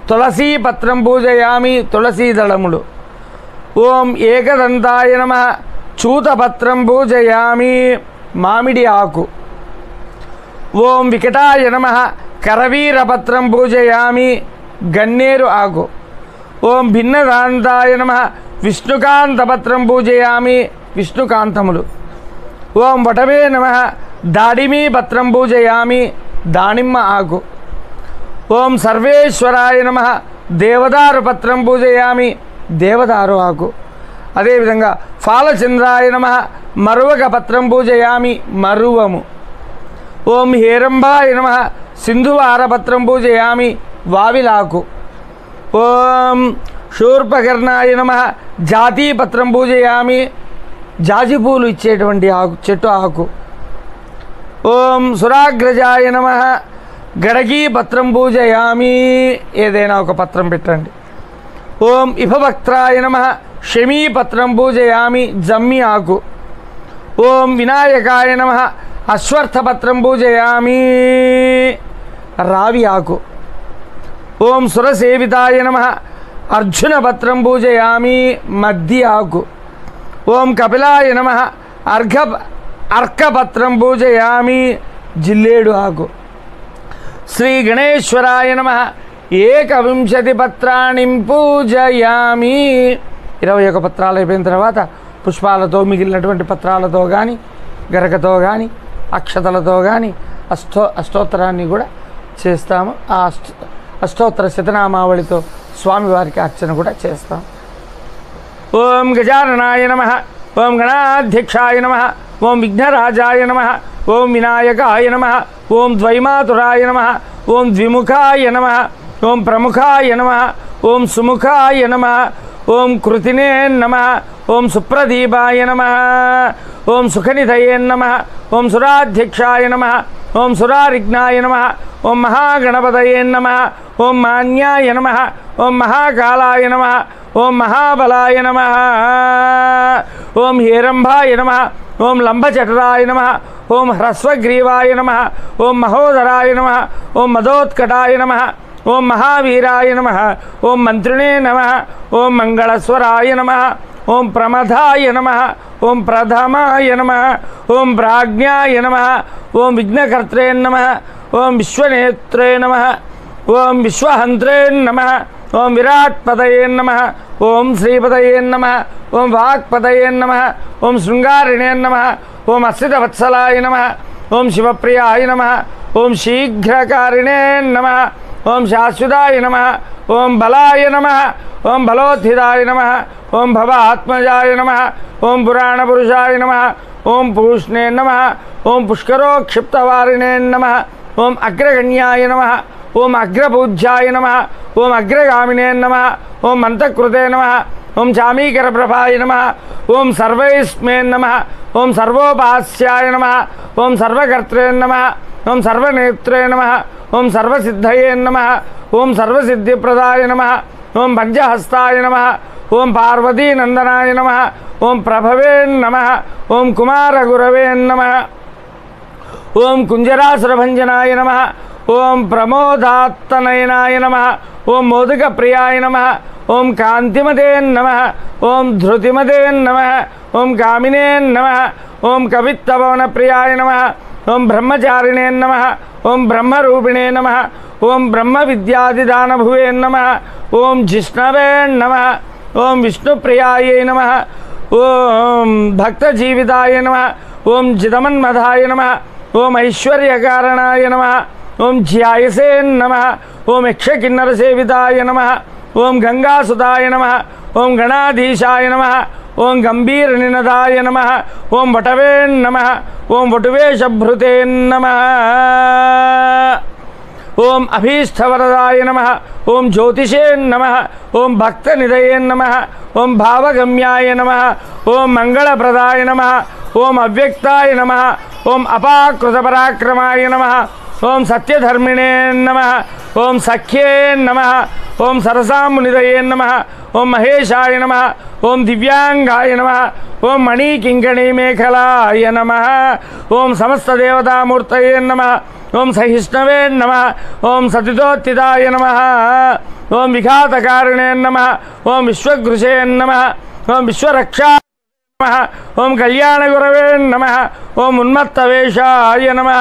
తులసీపత్రం పూజయామి. తులసీదళములు. ఓం ఏకదంతాయ నమః చూతపత్రం పూజయామి. మామిడి ఆకు. ఓం వికటాయ నమః కరవీరపత్రం పూజయామి. గన్నేరు ఆకు. ఓం భిన్నదాంతాయ నమః విష్ణుకాంతపత్రం పూజయామి. విష్ణుకాంతములు. ఓం వటవే నమః దాడిమీ పత్రం పూజయామి. దానిమ్మ ఆకు. ఓం సర్వేశ్వరాయ నమః దేవదారు పత్రం పూజయామి. దేవదారు ఆకు. అదేవిధంగా ఫాలచంద్రాయ నమః మరువక పత్రం పూజయామి. మరువము. ఓం హేరంబాయ నమః సింధువారపత్రం పూజయామి. వావిలాకు. ఓం శూర్పకర్ణాయ నమః జాతీపత్రం పూజయామి. జాజిపూలు ఇచ్చేటువంటి ఆకు, చెట్టు ఆకు. ఓం సురాగ్రజాయ నమః గడగీ పత్రం పూజయామి. ఏదైనా ఒక పత్రం పెట్టండి. ఓం ఇభవక్త్రాయ నమః శమీపత్రం పూజయామి. జమ్మి ఆకు. ఓం వినాయకాయ నమః అశ్వత్థపత్రం పూజయామి. రావి ఆకు. ఓం సురసేవితాయ నమః అర్జునపత్రం పూజయామి. మద్ది ఆకు. ఓం కపిలాయ నమః అర్కపత్రం పూజయామి. జిల్లేడు ఆకు. శ్రీ గణేశ్వరాయ నమః 21 పత్రాణి పూజయామి. 21 పత్రాలు అయిపోయిన తర్వాత పుష్పాలతో, మిగిలినటువంటి పత్రాలతో కానీ, గరకతో కానీ, అక్షతలతో కానీ, అష్టోత్తరాన్ని కూడా చేస్తాము. ఆ అష్టోత్తర శతనామావళితో స్వామివారికి అర్చన కూడా చేస్తాం. ఓం గజాననాయ నమః, ఓం గణాధ్యక్షాయ నమః, ఓం విఘ్నరాజాయ నమః, ఓం వినాయకాయ నమః, ఓం ద్వైమాతురాయ నమః, ఓం ద్విముఖాయ నమః, ఓం ప్రముఖాయ నమః, ఓం సుముఖాయ నమః, ఓం కృతినే నమః, ఓం సుప్రదీపాయ నమః, ఓం సుఖనిధయే నమః, ఓం సురాధ్యక్షాయ నమః, ఓం సురారిఘ్నాయ నమః, ఓం మహాగణపతయే నమః, ఓం మాన్యాయ నమః, ఓం మహాకాలాయ నమః, ఓం మహాబలాయ నమః, ఓం హేరంభాయ నమః, ఓం లంబచటరాయ నమః, ఓం హ్రస్వగ్రీవాయ నమః, ఓం మహోదరాయ నమః, ఓం మదోత్కటాయ నమః, ఓం మహావీరాయ నమః, ఓం మంత్రిణే నమః, ఓం మంగళస్వరాయ నమః, ఓం ప్రమథాయ నమః, ఓం ప్రథమాయ నమః, ఓం ప్రాజ్ఞాయ నమః, ఓం విఘ్నకర్త్రే నమః, ఓం విశ్వనేత్రే నమః, ఓం విశ్వహంత్రే నమః, ఓం విరాట్పదయే నమః, ఓం శ్రీపదయే నమః, ఓం వాక్పదయే నమః, ఓం శృంగారిణే నమః, ఓం అసితవత్సలాయ నమః, ఓం శివప్రియాయ నమః, ఓం శీఘ్రకారిణే నమః, ఓం శాశ్వతాయ నమః, ఓం బలాయ నమః, ఓం బలోత్థితాయ నమః, ఓం భవాత్మజాయ నమః, ఓం పురాణపురుషాయ నమః, ఓం పూష్ణే నమః, ఓం పుష్కరోక్షిప్తవారిణే నమః, ఓం అగ్రగణ్యాయ నమః, ఓం అగ్రపూజ్యాయ నమః, ఓం అగ్రగామినే నమః, ఓం మంతకృతే నమః, ఓం చామీకరప్రభాయ నమః, ఓం సర్వైస్మే నమః, ఓం సర్వోపాస్యాయ నమః, ఓం సర్వకర్త్రే నమః, ఓం సర్వనేత్రే నమః, ఓం సర్వసిద్ధయే నమః, ఓం సర్వసిద్ధిప్రదాయ నమః, ఓం పంచహస్తాయ నమః, ఓం పార్వతీనందనాయ నమః, ఓం ప్రభవే నమః, ఓం కుమారగురవే నమః, ఓం కుంజరాసురభంజనాయ నమః, ఓం ప్రమోదాత్తనయనాయ నమః, ఓం మోదకప్రియాయ నమః, ఓం కాంతిమతే నమః, ఓం ధృతిమతే నమః, ఓం కామినే నమః, ఓం కవిత్తవనప్రియాయ నమః, ఓం బ్రహ్మచారిణే నమః, ఓం బ్రహ్మరూపిణే నమః, ఓం బ్రహ్మ విద్యాదిదానభువే నమః, ఓం జిష్ణవే నమః, ఓం విష్ణుప్రియాయ నమః, ఓం భక్తజీవితాయ నమః, ఓం జితమన్మధాయ నమః, ఓం ఐశ్వర్యకారణాయ నమః, ఓం ధ్యాయసే నమః, ఓం యక్షకిన్నరసేవితాయ నమః, ఓం గంగాసుతాయ నమః, ఓం గణాధీశాయ నమః, ఓం గంభీరనినదాయ నమః, ఓం వటవే నమః, ఓం వటువేషభృతే నమః, ఓం అభీష్టవరదాయ నమః, ఓం జ్యోతిషే నమః, ఓం భక్తనిధయే నమః, ఓం భావగమ్యాయ నమః, ఓం మంగళప్రదాయ నమః, ఓం అవ్యక్తాయ నమః, ఓం అపాకృతపరాక్రమాయ నమః, ఓం సత్యధర్మిణే నమః, ఓం సఖ్యే నమః, ఓం సరసామునిదయే నమః, ఓం మహేశాయ నమః, ఓం దివ్యాంగాయ నమః, ఓం మణికింకణీమేఖలాయ నమః, ఓం సమస్తదేవతామూర్తయే నమః, ఓం సహిష్ణవే నమః, ఓం సతితోత్థితాయ నమః, ఓం విఘాతకారిణే నమః, ఓం విశ్వగృషే నమః, ఓం విశ్వరక్షా నమః, ఓం కళ్యాణగురవే నమః, ఓం ఉన్మత్తవేషాయ నమః,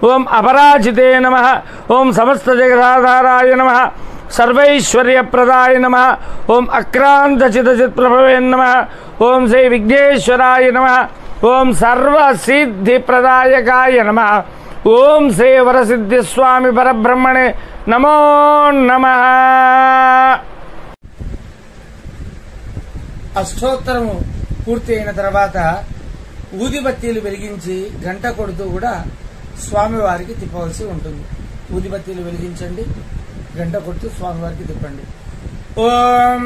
ఓం అపరాజితే నమః, ఓం సమస్తజగదాధారాయ నమః, సర్వైశ్వర్యప్రదాయ నమః, ఓం అక్రాంతచితచిత్ప్రభవే నమః, ఓం శ్రీ విఘ్నేశ్వరాయ నమః, ఓం సర్వసిద్ధిప్రదాయకాయ నమః, ఓం శ్రీ వరసిద్ధిస్వామి పరబ్రహ్మణే నమో నమః. అష్టోత్తరము పూర్తి అయిన తర్వాత ఊదిబత్తీలు వెలిగించి గంట కొడుతూ కూడా స్వామివారికి తిప్పవలసి ఉంటుంది. ఊదిబత్తీలు వెలిగించండి, గంట కొడుతూ స్వామివారికి తిప్పండి. ఓం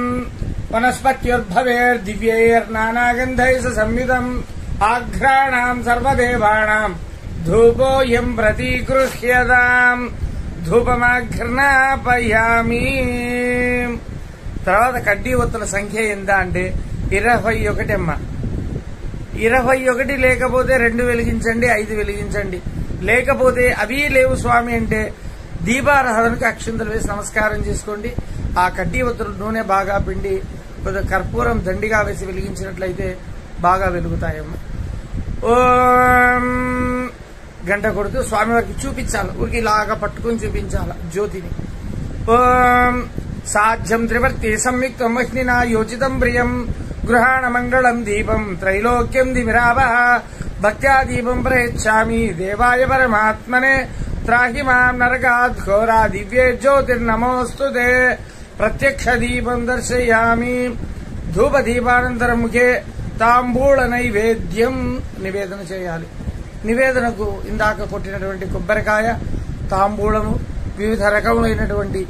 వనస్పత్యుర్భవేర్దివ్యైర్నానాగంధైః సంయుతం ఆఘ్రాణాం సర్వదేవానాం ధూపోయం ప్రతిగృహ్యతాం ధూపమాఘ్రాపయామి. తర్వాత కడ్డీ ఒత్తుల సంఖ్య ఎంత అంటే 21 అమ్మ. 21 లేకపోతే 2 వెలిగించండి, 5 వెలిగించండి. లేకపోతే అవి లేవు స్వామి అంటే దీపారాధనకు అక్షింతలు వేసి నమస్కారం చేసుకోండి. ఆ కడ్డీ ఒత్తుల నూనె బాగా పిండి కొద్దిగా కర్పూరం దండిగా వేసి వెలిగించినట్లయితే బాగా వెలుగుతాయమ్మ. ఓం గంట కొడుతూ స్వామివారికి చూపించాలి, ఊరికి ఇలాగా పట్టుకుని చూపించాలి జ్యోతిని. ఓం సాధ్యం త్రివర్తి సంయుక్తం వహ్నినా యోచితం ప్రియం గృహాణ మంగళం దీపం త్రైలోక్యం దివిరావ భక్త్యా దీపం ప్రయచ్చామి దేవాయ పరమాత్మనే త్రాహి మాం నరకాత్ ఘోరా దివ్యే జ్యోతిర్నమోస్తుతే ప్రత్యక్ష దీపం దర్శయామి ధూపదీపానంతరం ముఖే తాంబూల నైవేద్యం నివేదన చేయాలి. నివేదనకు ఇందాక కొట్టినటువంటి కొబ్బరికాయ, తాంబూలము, వివిధ రకములైనటువంటి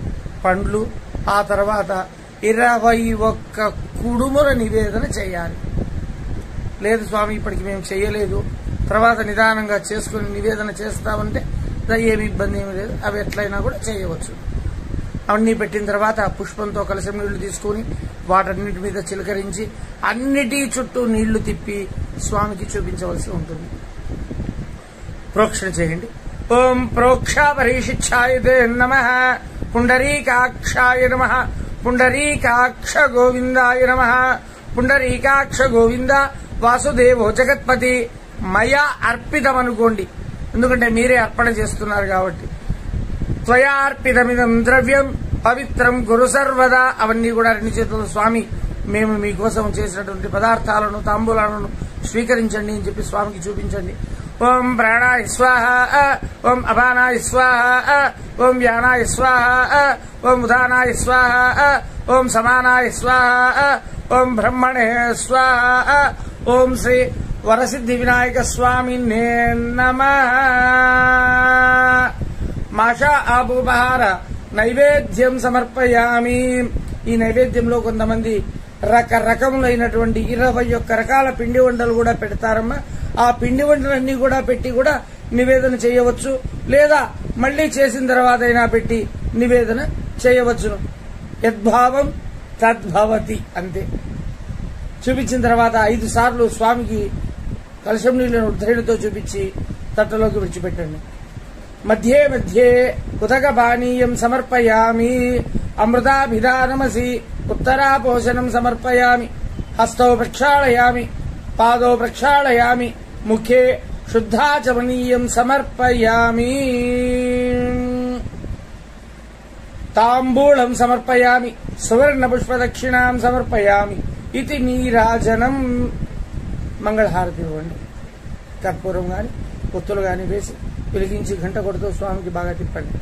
పండ్లు, ఆ తర్వాత 21 కుడుముల నివేదన చేయాలి. లేదు స్వామి ఇప్పటికి మేము చేయలేదు, తర్వాత నిదానంగా చేసుకుని నివేదన చేస్తామంటే ఏమి ఇబ్బంది ఏమి లేదు, అవి ఎట్లయినా కూడా చేయవచ్చు. అవన్నీ పెట్టిన తర్వాత పుష్పంతో కలశం నీళ్లు తీసుకుని వాటన్నిటి మీద చిలకరించి అన్నిటి చుట్టూ నీళ్లు తిప్పి స్వామికి చూపించవలసి ఉంటుంది. ప్రోక్షణ చేయండి. ఓం ప్రోక్షాపరీషిచ్ఛాయతే నమః, పుండరీకాక్షాయ నమః, పుండరీకాక్ష గోవిందాయ నమః, పుండరీకాక్ష గోవింద వాసుదేవో జగత్పతి మయా అర్పితం అనుకోండి, ఎందుకంటే మీరే అర్పణ చేస్తున్నారు కాబట్టి. త్వయార్పితమిదం ద్రవ్యం పవిత్రం గురు సర్వదా. అవన్నీ కూడా 2 చేతులు స్వామి మేము మీకోసం చేసినటువంటి పదార్థాలను తాంబూలాలను స్వీకరించండి అని చెప్పి స్వామికి చూపించండి. ఓం ప్రాణాయ స్వాహ, ఓం అపానాయ స్వాహ, ఓం వ్యానాయ స్వాహ, ఓం ఉదానాయ స్వాహ, ఓం సమానాయ స్వాహ, ఓం బ్రహ్మణే స్వాహ, ఓం శ్రీ వరసిద్ధి వినాయక స్వామినే నమః. మాషా ఆపుపహార నైవేద్యం సమర్పయామి. ఈ నైవేద్యంలో కొంతమంది రకరకములైనటువంటి 21 రకాల పిండి వంటలు కూడా పెడతారమ్మా. ఆ పిండి వంటలన్నీ కూడా పెట్టి కూడా నివేదన చేయవచ్చు, లేదా మళ్లీ చేసిన తర్వాత అయినా పెట్టి నివేదన చేయవచ్చును. యద్భావం తద్భవతి, అంతే. చూపించిన తర్వాత 5 సార్లు స్వామికి కలశం నీళ్లను ఉద్ధరణతో చూపించి తట్టలోకి విడిచిపెట్టండి. మధ్యే మధ్యే ఉదక పానీయం సమర్పయామి. అమృతాభిధానమసి ఉత్తరాపోషణం సమర్పయామి. హస్తౌ ప్రక్షాళయామి, పాదౌ ప్రక్షాళయామి, ముఖే శుద్ధాచమనీయం సమర్పయామి. తాంబూలం సమర్పయామి, సువర్ణ పుష్పదక్షిణాం సమర్పయామి. ఇది నీరాజనం. మంగళహారతి ఇవ్వండి. కర్పూరం గాని ఒత్తులు గాని వేసి వెలిగించి గంట కొడుతూ స్వామికి బాగా తిప్పండి.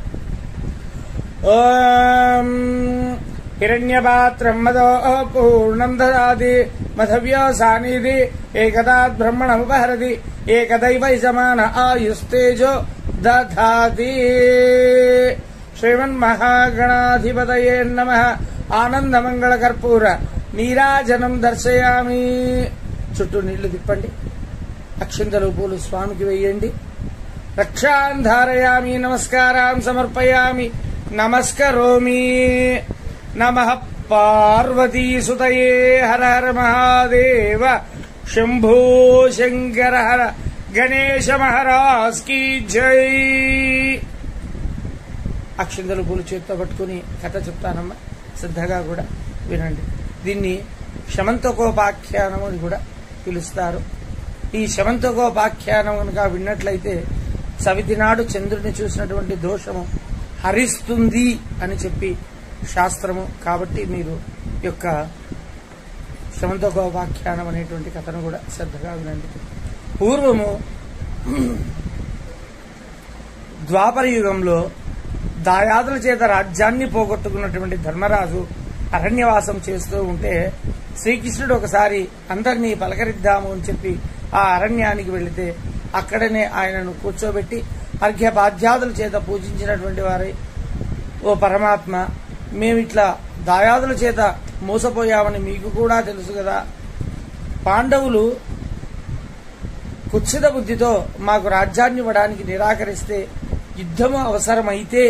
ఓం హిరణ్యపాత్రం మదో పూర్ణం దదాతి మధవ్యోసానిధి ఏకదాత్ బ్రహ్మణముపహరతి ఏకదైవ సమాన ఆయుస్తేజో దధాతి. శ్రీమన్మహాగణాధిపతయే నమః. ఆనందమంగళ కర్పూర నీరాజనం దర్శయామి. చుట్టూ నీళ్లు తిప్పండి. అక్షింతలు పూలు స్వామికి వేయండి. రక్షాన్ ధారయామి, నమస్కారాన్ సమర్పయామి, నమస్కరోమి. నమః పార్వతీసుతయే. హర హర మహాదేవ శంభో శంకర హర గణేశ మహారాజ్ కీ జై. అక్షింతలు పూలు చేతితో పట్టుకుని కథ చెప్తానమ్మా, శ్రద్ధగా కూడా వినండి. దీన్ని శమంతకోపాఖ్యానం అని కూడా పిలుస్తారు. ఈ శమంతకోపాఖ్యానం కనుక విన్నట్లయితే సవితి నాడు చంద్రుడిని చూసినటువంటి దోషము హరిస్తుంది అని చెప్పి శాస్త్రము. కాబట్టి మీరు యొక్క శమంతకోపాఖ్యానం అనేటువంటి కథను కూడా శ్రద్ధగా వినండి. పూర్వము ద్వాపర యుగంలో దాయాదుల చేత రాజ్యాన్ని పోగొట్టుకున్నటువంటి ధర్మరాజు అరణ్యవాసం చేస్తూ ఉంటే శ్రీకృష్ణుడు ఒకసారి అందరినీ పలకరిద్దాము అని చెప్పి ఆ అరణ్యానికి వెళితే అక్కడనే ఆయనను కూర్చోబెట్టి అర్ఘ్యపాద్యాదుల చేత పూజించినటువంటి వారై, ఓ పరమాత్మ, మేమిట్లా దాయాదుల చేత మోసపోయామని మీకు కూడా తెలుసు కదా. పాండవులు కుత్సిత బుద్ధితో మాకు రాజ్యాన్ని ఇవ్వడానికి నిరాకరిస్తే యుద్ధము అవసరమైతే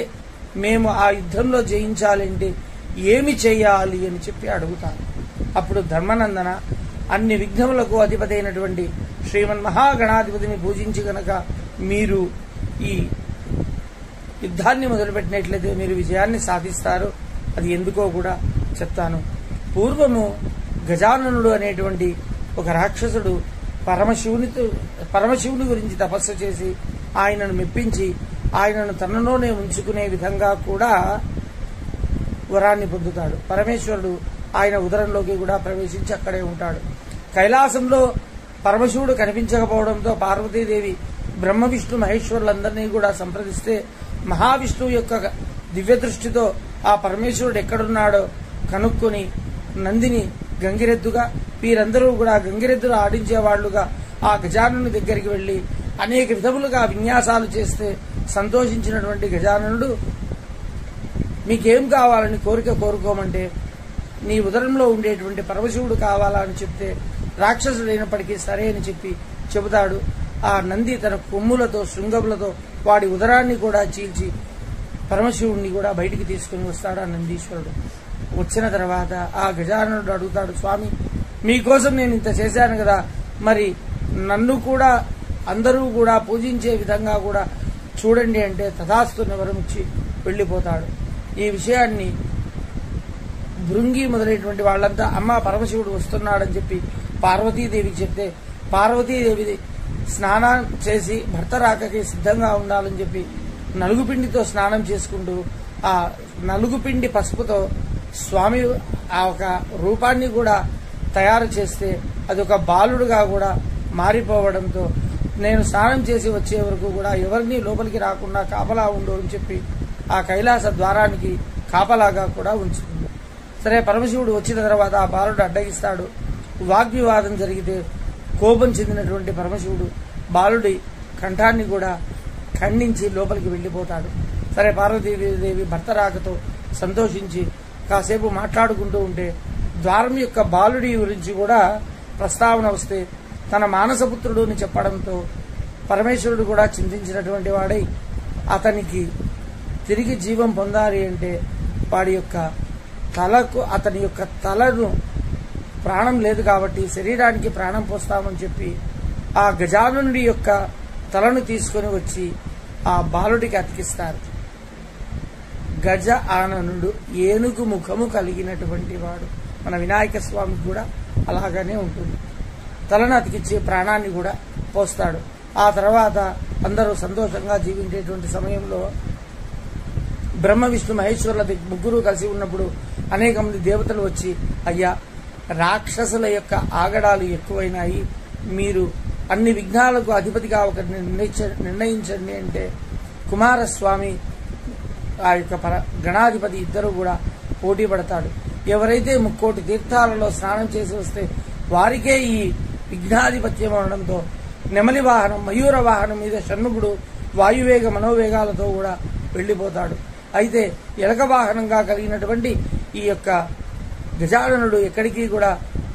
మేము ఆ యుద్ధంలో జయించాలంటే ఏమి చేయాలి అని చెప్పి అడుగుతాను. అప్పుడు ధర్మనందన, అన్ని విఘ్నములకు అధిపతి అయినటువంటి శ్రీమన్మహాగణాధిపతిని పూజించి గనక మీరు ఈ యుద్ధాన్ని మొదలుపెట్టినట్లయితే మీరు విజయాన్ని సాధిస్తారు. అది ఎందుకో కూడా చెప్తాను. పూర్వము గజాననుడు అనేటువంటి ఒక రాక్షసుడు పరమశివుని గురించి తపస్సు చేసి ఆయనను మెప్పించి ఆయనను తనలోనే ఉంచుకునే విధంగా కూడా వరాన్ని పొందుతాడు. పరమేశ్వరుడు ఆయన ఉదరంలోకి కూడా ప్రవేశించి అక్కడే ఉంటాడు. కైలాసంలో పరమశివుడు కనిపించకపోవడంతో పార్వతీదేవి బ్రహ్మ విష్ణు మహేశ్వరులందరినీ కూడా సంప్రదిస్తే మహావిష్ణువు యొక్క దివ్య దృష్టితో ఆ పరమేశ్వరుడు ఎక్కడున్నాడో కనుక్కొని నందిని గంగిరెద్దుగా వీరందరూ కూడా గంగిరెద్దులు ఆడించేవాళ్లుగా ఆ గజాననుని దగ్గరికి వెళ్లి అనేక విధములుగా విన్యాసాలు చేస్తే సంతోషించినటువంటి గజాననుడు మీకేం కావాలని కోరుకోమంటే నీ ఉదరంలో ఉండేటువంటి పరమశివుడు కావాలా అని చెప్తే రాక్షసుడైనప్పటికీ సరే అని చెబుతాడు. ఆ నంది తన కొమ్ములతో శృంగములతో వాడి ఉదరాన్ని కూడా చీల్చి పరమశివుడిని కూడా బయటికి తీసుకుని వస్తాడు ఆ నందీశ్వరుడు. వచ్చిన తర్వాత ఆ గజాననుడు అడుగుతాడు, స్వామి మీకోసం నేను ఇంత చేశాను కదా, మరి నన్ను కూడా అందరూ కూడా పూజించే విధంగా కూడా చూడండి అంటే తథాస్తు వరం ఇచ్చి వెళ్లిపోతాడు. ఈ విషయాన్ని భృంగి మొదలైనటువంటి వాళ్ళంతా అమ్మ పరమశివుడు వస్తున్నాడని చెప్పి పార్వతీదేవికి చెప్తే పార్వతీదేవి స్నానం చేసి భర్త రాకకి సిద్ధంగా ఉండాలని చెప్పి నలుగుపిండితో స్నానం చేసుకుంటూ ఆ నలుగుపిండి పసుపుతో స్వామి ఆ ఒక రూపాన్ని కూడా తయారు చేస్తే అదొక బాలుడుగా కూడా మారిపోవడంతో నేను స్నానం చేసి వచ్చే వరకు కూడా ఎవరిని లోపలికి రాకుండా కాపలా ఉండు అని చెప్పి ఆ కైలాస ద్వారానికి కాపలాగా కూడా ఉంచుతుంది. సరే పరమశివుడు వచ్చిన తర్వాత ఆ బాలుడు అడ్డగిస్తాడు. వాగ్వివాదం జరిగితే కోపం చెందినటువంటి పరమశివుడు బాలుడి కంఠాన్ని కూడా ఖండించి లోపలికి వెళ్లిపోతాడు. సరే పార్వతీదేవి భర్త రాకతో సంతోషించి కాసేపు మాట్లాడుకుంటూ ఉంటే ద్వారం యొక్క బాలుడి గురించి కూడా ప్రస్తావన వస్తే తన మానసపుత్రుడు అని చెప్పడంతో పరమేశ్వరుడు కూడా చింతించినటువంటి వాడై అతనికి తిరిగి జీవం పొందాలి అంటే వాడి యొక్క తలకు అతని యొక్క తలను ప్రాణం లేదు కాబట్టి శరీరానికి ప్రాణం పోస్తామని చెప్పి ఆ గజానుడి యొక్క తలను తీసుకుని వచ్చి ఆ బాలుడికి అతికిస్తారు. గజ ఆననుడు ఏనుగు ముఖము కలిగినటువంటి వాడు. మన వినాయక స్వామికి కూడా అలాగనే ఉంటుంది. తలను అతికించి ప్రాణాన్ని కూడా పోస్తాడు. ఆ తర్వాత అందరూ సంతోషంగా జీవించేటువంటి సమయంలో బ్రహ్మ విష్ణు మహేశ్వరుల ముగ్గురు కలిసి ఉన్నప్పుడు అనేక మంది దేవతలు వచ్చి అయ్యా రాక్షసుల యొక్క ఆగడాలు ఎక్కువైనాయి, మీరు అన్ని విఘ్నాలకు అధిపతిగా ఒక నిర్ణయించండి అంటే కుమారస్వామి ఆ యొక్క గణాధిపతి ఇద్దరు కూడా పోటీ పడతాడు. ఎవరైతే 3,000,000 తీర్థాలలో స్నానం చేసి వస్తే వారికే ఈ విఘ్నాధిపత్యం అవడంతో నెమలి వాహనం మయూర వాహనం మీద షణ్ముఖుడు వాయువేగ మనోవేగాలతో కూడా వెళ్లిపోతాడు. అయితే ఎలక వాహనంగా కలిగినటువంటి ఈ యొక్క గజాననుడు ఎక్కడికి కూడా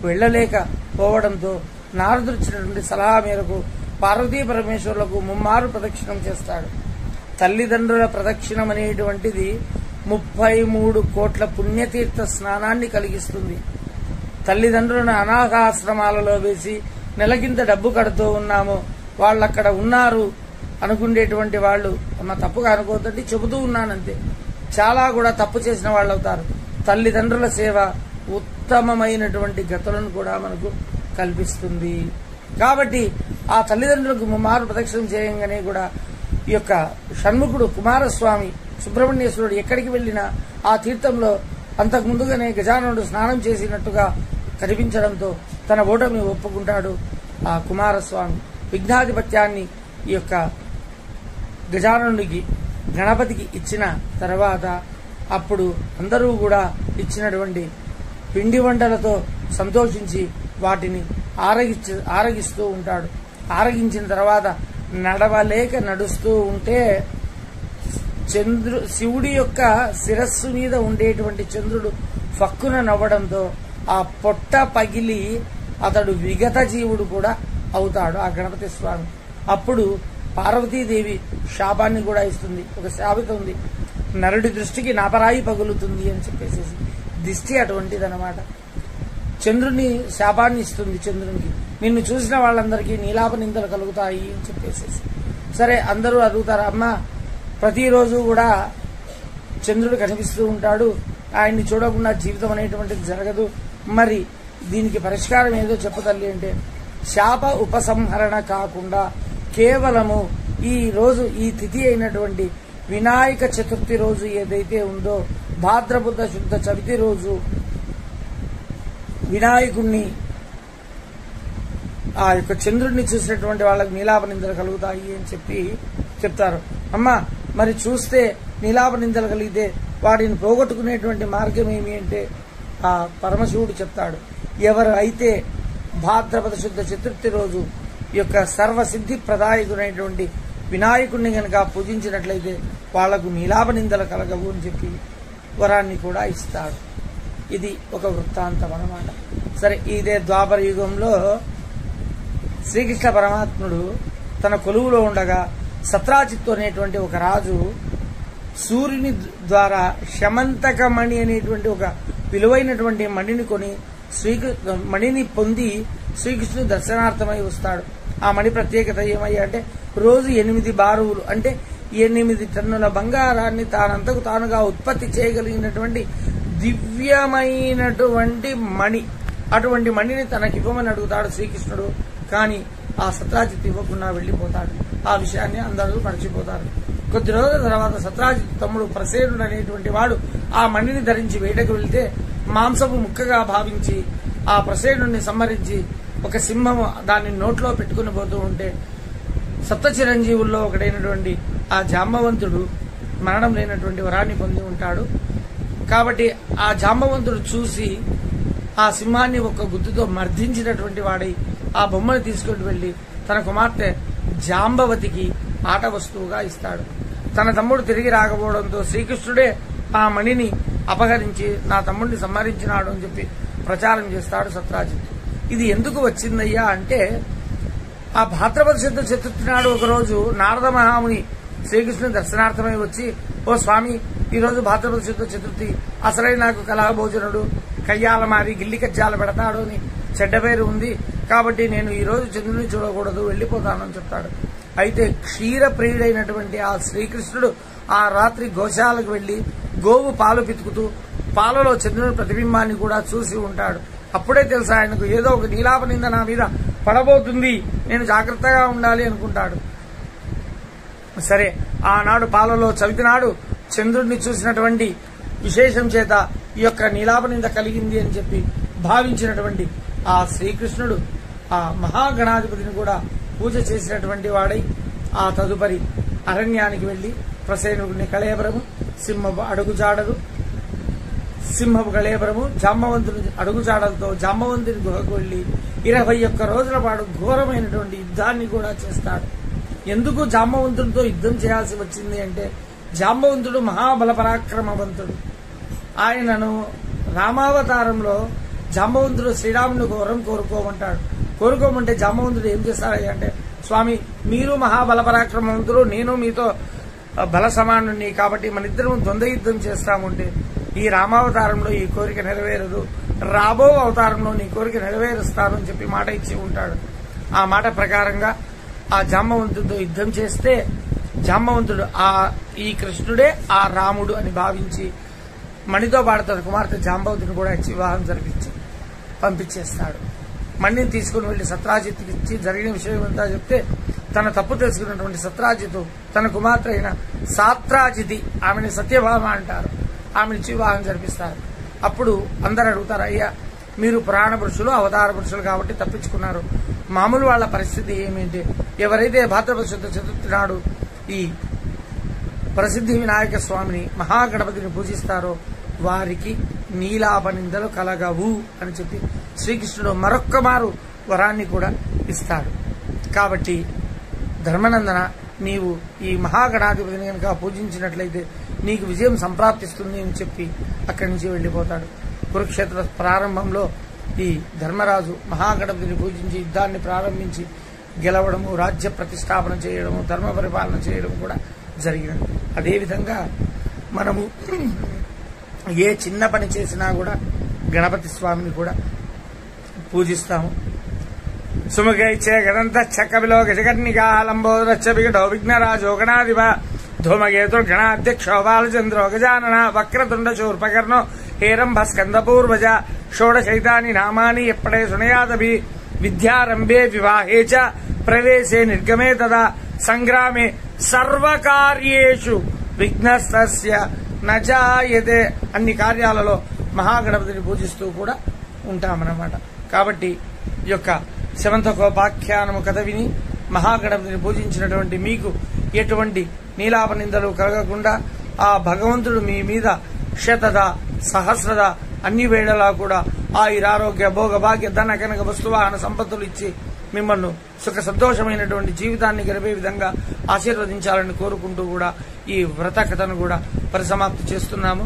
వెళ్లలేకపోవడంతో నారదుడిచ్చినటువంటి సలహా మేరకు పార్వతీ పరమేశ్వరులకు ముమ్మారు ప్రదక్షిణం చేస్తాడు. తల్లిదండ్రుల ప్రదక్షిణం అనేటువంటిది 33 కోట్ల పుణ్యతీర్థ స్నానాన్ని కలిగిస్తుంది. తల్లిదండ్రులను అనాథాశ్రమాలలో వేసి నెలకింత డబ్బు కడుతూ ఉన్నాము, వాళ్ళక్కడ ఉన్నారు అనుకునేటువంటి వాళ్ళు అమ్మ తప్పుగా అనుకోవద్దండి, చెబుతూ ఉన్నానంతే, చాలా కూడా తప్పు చేసిన వాళ్ళు అవుతారు. తల్లిదండ్రుల సేవ ఉత్తమమైనటువంటి గతులను కూడా మనకు కల్పిస్తుంది. కాబట్టి ఆ తల్లిదండ్రులకు ముమ్మారు ప్రదక్షిణం చేయంగానే కూడా ఈ యొక్క షణ్ముఖుడు కుమారస్వామి సుబ్రహ్మణ్యేశ్వరుడు ఎక్కడికి వెళ్లినా ఆ తీర్థంలో అంతకు ముందుగానే గజాననుడు స్నానం చేసినట్టుగా కనిపించడంతో తన ఓటమి ఒప్పుకుంటాడు. ఆ కుమారస్వామి విఘ్నాధిపత్యాన్ని ఈ యొక్క గజాననుడికి గణపతికి ఇచ్చిన తర్వాత అప్పుడు అందరూ కూడా ఇచ్చినటువంటి పిండి వంటలతో సంతోషించి వాటిని ఆరగిస్తూ ఉంటాడు. ఆరగించిన తర్వాత నడవలేక నడుస్తూ ఉంటే శివుడి యొక్క శిరస్సు మీద ఉండేటువంటి చంద్రుడు ఫక్కున నవ్వడంతో ఆ పొట్ట పగిలి అతడు విగత జీవుడు కూడా అవుతాడు ఆ గణపతి స్వామి. అప్పుడు పార్వతీదేవి శాపాన్ని కూడా ఇస్తుంది. ఒక శాపం ఉంది, నరుడి దృష్టికి నాపరాయి పగులుతుంది అని చెప్పేసి దిష్టి అటువంటిదన్నమాట. చంద్రుని శాపాన్ని ఇస్తుంది. చంద్రునికి నిన్ను చూసిన వాళ్ళందరికీ నీలాప నిందలు కలుగుతాయి అని చెప్పేసి. సరే అందరూ అడుగుతారు, అమ్మ ప్రతిరోజు కూడా చంద్రుడు కనిపిస్తూ ఉంటాడు, ఆయన్ని చూడకుండా జీవితం అనేటువంటిది జరగదు, మరి దీనికి పరిష్కారం ఏదో చెప్పతల్లి అంటే శాప ఉపసంహరణ కాకుండా కేవలము ఈ రోజు ఈ తిథి అయినటువంటి వినాయక చతుర్థి రోజు ఏదైతే ఉందో భాద్రపద శుద్ధ చవితి రోజు వినాయకుణ్ణి ఆ యొక్క చంద్రుడిని చూసినటువంటి వాళ్ళకి నీలాప నిందలు కలుగుతాయి అని చెప్తారు. అమ్మ మరి చూస్తే నీలాప నిందలు కలిగితే వాటిని పోగొట్టుకునేటువంటి మార్గం ఏమి అంటే ఆ పరమశివుడు చెప్తాడు. ఎవరు అయితే భాద్రపద శుద్ధ చతుర్థి రోజు ఈ యొక్క సర్వసిద్ధి ప్రదాయకుడైనటువంటి వినాయకుడిని గనక పూజించినట్లయితే వాళ్లకు నీలాప నిందలు కలగవు అని చెప్పి వరాన్ని కూడా ఇస్తాడు. ఇది ఒక వృత్తాంతం అన్నమాట. సరే, ఇదే ద్వాపర యుగంలో శ్రీకృష్ణ పరమాత్ముడు తన కొలువులో ఉండగా సత్రాజిత్తు అనేటువంటి ఒక రాజు సూర్యుని ద్వారా శమంతకమణి అనేటువంటి ఒక విలువైనటువంటి మణిని కొని మణిని పొంది శ్రీకృష్ణుడు దర్శనార్థమై వస్తాడు. ఆ మణి ప్రత్యేకత ఏమయ్యా అంటే రోజు 8 బారువులు అంటే 8 టన్నుల బంగారాన్ని తానంతకు తానుగా ఉత్పత్తి చేయగలిగినటువంటి దివ్యమైనటువంటి మణి. అటువంటి మణిని తనకివ్వమని అడుగుతాడు శ్రీకృష్ణుడు. కానీ ఆ సత్రాజిత్ ఇవ్వకుండా వెళ్లిపోతాడు. ఆ విషయాన్ని అందరూ మర్చిపోతారు. కొద్ది రోజుల తర్వాత సత్రాజిత్ తమ్ముడు ప్రసేనుడు అనేటువంటి వాడు ఆ మణిని ధరించి వేటకు వెళ్తే మాంసపు ముక్కగా భావించి ఆ ప్రసేనుడిని సంహరించి ఒక సింహము దాన్ని నోట్లో పెట్టుకుని పోతూ ఉంటే సప్త చిరంజీవుల్లో ఒకడైనటువంటి ఆ జాంబవంతుడు మరణం లేనటువంటి వరాన్ని పొంది ఉంటాడు. కాబట్టి ఆ జాంబవంతుడు చూసి ఆ సింహాన్ని ఒక గుద్దుతో మర్దించినటువంటి వాడై ఆ బొమ్మను తీసుకుని వెళ్లి తన కుమార్తె జాంబవతికి ఆట వస్తువుగా ఇస్తాడు. తన తమ్ముడు తిరిగి రాకపోవడంతో శ్రీకృష్ణుడే ఆ మణిని అపహరించి నా తమ్ముడిని సంహరించినాడు అని చెప్పి ప్రచారం చేస్తాడు సత్రాజిత్. ఇది ఎందుకు వచ్చిందయ్యా అంటే ఆ భాద్రపద శుద్ధ చతుర్థి నాడు ఒకరోజు నారద మహాముని శ్రీకృష్ణుని దర్శనార్థమై వచ్చి, ఓ స్వామి, ఈ రోజు భాద్రపద శుద్ధ చతుర్థి, అసలైన నాకు కలహ భోజనుడు కయ్యాల మారి గిల్లి కజ్జాలు పెడతాడు అని చెడ్డ పేరు ఉంది. కాబట్టి నేను ఈ రోజు చంద్రుని చూడకూడదు, వెళ్లిపోతానని చెప్తాడు. అయితే క్షీర ప్రియుడైనటువంటి ఆ శ్రీకృష్ణుడు ఆ రాత్రి గోశాలకు వెళ్లి గోవు పాలు పితుకుతూ పాలలో చంద్రుని ప్రతిబింబాన్ని కూడా చూసి ఉంటాడు. అప్పుడే తెలుసా ఆయనకు ఏదో ఒక నీలాప నింద నా మీద పడబోతుంది, నేను జాగ్రత్తగా ఉండాలి అనుకుంటాడు. సరే, ఆనాడు పాలలో చవితినాడు చంద్రుడిని చూసినటువంటి విశేషం చేత ఈ యొక్క నీలాప నింద కలిగింది అని చెప్పి భావించినటువంటి ఆ శ్రీకృష్ణుడు ఆ మహాగణాధిపతిని కూడా పూజ చేసినటువంటి వాడై ఆ తదుపరి అరణ్యానికి వెళ్లి ప్రసేనుడిని కళేబరము, సింహపు అడుగుజాడలు, సింహపు కళేబరము, జాంబవంతుని అడుగుజాడలతో జాంబవంతుని గుహకు వెళ్లి 21 రోజుల పాటు ఘోరమైనటువంటి యుద్ధాన్ని కూడా చేస్తాడు. ఎందుకు జాంబవంతుడితో యుద్ధం చేయాల్సి వచ్చింది అంటే జాంబవంతుడు మహాబల పరాక్రమవంతుడు. ఆయనను రామావతారంలో జాంబవంతుడు శ్రీరాముని వరం కోరుకోమంటే జాంబవంతుడు ఏం చేస్తాడు అంటే, స్వామి, మీరు మహాబల పరాక్రమవంతులు, నేను మీతో బల సమానుని, కాబట్టి మన ఇద్దరం ద్వంద్వ యుద్ధం చేస్తామంటే ఈ రామావతారంలో ఈ కోరిక నెరవేరదు, రాబో అవతారంలో నీ కోరిక నెరవేరుస్తాను అని చెప్పి మాట ఇచ్చి ఉంటాడు. ఆ మాట ప్రకారంగా ఆ జాంబవంతుడితో యుద్ధం చేస్తే జాంబవంతుడు ఈ కృష్ణుడే ఆ రాముడు అని భావించి మణితో పాటు తన కుమార్తె జాంబవతిని కూడా ఇచ్చి వివాహం జరిపించి పంపించేస్తాడు. మణిని తీసుకుని వెళ్లి సత్రాజిత్కి ఇచ్చి జరిగిన విషయం అంతా చెప్తే తన తప్పు తెలుసుకున్నటువంటి సత్రాజితు తన కుమార్తె అయిన సాత్రాజితి, ఆమెని సత్యభామ అంటారు, ఆమెనిచ్చి వివాహం జరిపిస్తారు. అప్పుడు అందరు అడుగుతారు, అయ్యా మీరు పురాణ పురుషులు, అవతార పురుషులు కాబట్టి తప్పించుకున్నారు, మామూలు వాళ్ల పరిస్థితి ఏమిటి? ఎవరైతే భాద్రపద శుద్ధ చతుర్థి నాడు ఈ ప్రసిద్ధి వినాయక స్వామిని మహాగణపతిని పూజిస్తారో వారికి నీలాప నిందలు కలగవు అని చెప్పి శ్రీకృష్ణుడు మరొక్క మారు వరాన్ని కూడా ఇస్తాడు. కాబట్టి ధర్మనందన, నీవు ఈ మహాగణాధిపతిని కనుక పూజించినట్లయితే నీకు విజయం సంప్రాప్తిస్తుంది అని చెప్పి అక్కడి నుంచి వెళ్లిపోతాడు. కురుక్షేత్ర ప్రారంభంలో ఈ ధర్మరాజు మహాగణపతిని పూజించి యుద్ధాన్ని ప్రారంభించి గెలవడము, రాజ్య ప్రతిష్టాపన చేయడము, ధర్మ పరిపాలన చేయడం కూడా జరిగినది. అదేవిధంగా మనము ఏ చిన్న పని చేసినా కూడా గణపతి స్వామిని కూడా పూజిస్తాము. సుముఖైచ్చే గదంత చక్కవిలో గజగర్ణికాలంబోదరచ్చ వికటో విఘ్నరాజో గణాధిప ధూమకేతుర్గణాధ్యక్షో బాలచంద్రో గజానన వక్రతుండ శూర్పకర్ణో హేరంభ స్కందపూర్వజ షోడశైతాని నామాని ఎప్పడే సునయాదభి విద్యారంభే వివాహే చ ప్రవేశే నిర్గమే తదా సంగ్రామే సర్వకార్యేషు విఘ్నస్తస్య నజాయతే. అన్ని కార్యాలలో మహాగణపతిని పూజిస్తూ కూడా ఉంటామన్నమాట. కాబట్టి ఈ యొక్క శమంతకోపాఖ్యానము కథ విని మహాగణపతిని పూజించినటువంటి మీకు ఎటువంటి నీలాప నిందలు కలగకుండా ఆ భగవంతుడు మీ మీద శతద సహస్రద అన్ని వేళలా కూడా ఆయురారోగ్య భోగ భాగ్య ధన కనక వస్తువాహన సంపత్తులు ఇచ్చి మిమ్మల్ని సుఖ సంతోషమైనటువంటి జీవితాన్ని గడిపే విధంగా ఆశీర్వదించాలని కోరుకుంటూ కూడా ఈ వ్రత కథను కూడా పరిసమాప్తి చేస్తున్నాము.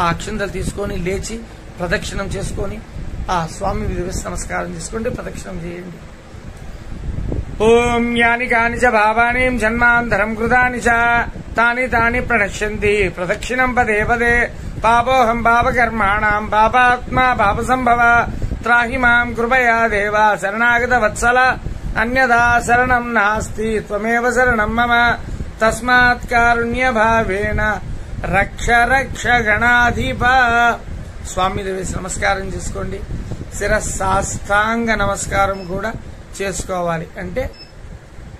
ఆ అక్షంతలు తీసుకొని లేచి ప్రదక్షిణం చేసుకొని ఆ స్వామి విధి నమస్కారం చేసుకోండి, ప్రదక్షిణం చేయండి. ఓం యాని కాని చ భావాని జన్మాంతరం కృతాని చ తాని తాని ప్రణశ్యంతి ప్రదక్షిణం పదే పదే పాపోహం పాపకర్మాణం పాపాత్మా పాపసంభవ త్రాహి మాం కృపయా దేవ శరణాగత వత్సల అన్యదా శరణం నాస్తి త్వమేవ శరణం మమ తస్మాత్ కారుణ్య భావేన రక్ష రక్ష గణాధిప. స్వామి దేవేసి నమస్కారం చేసుకోండి. శిరస్సాష్టాంగ నమస్కారం కూడా చేసుకోవాలి. అంటే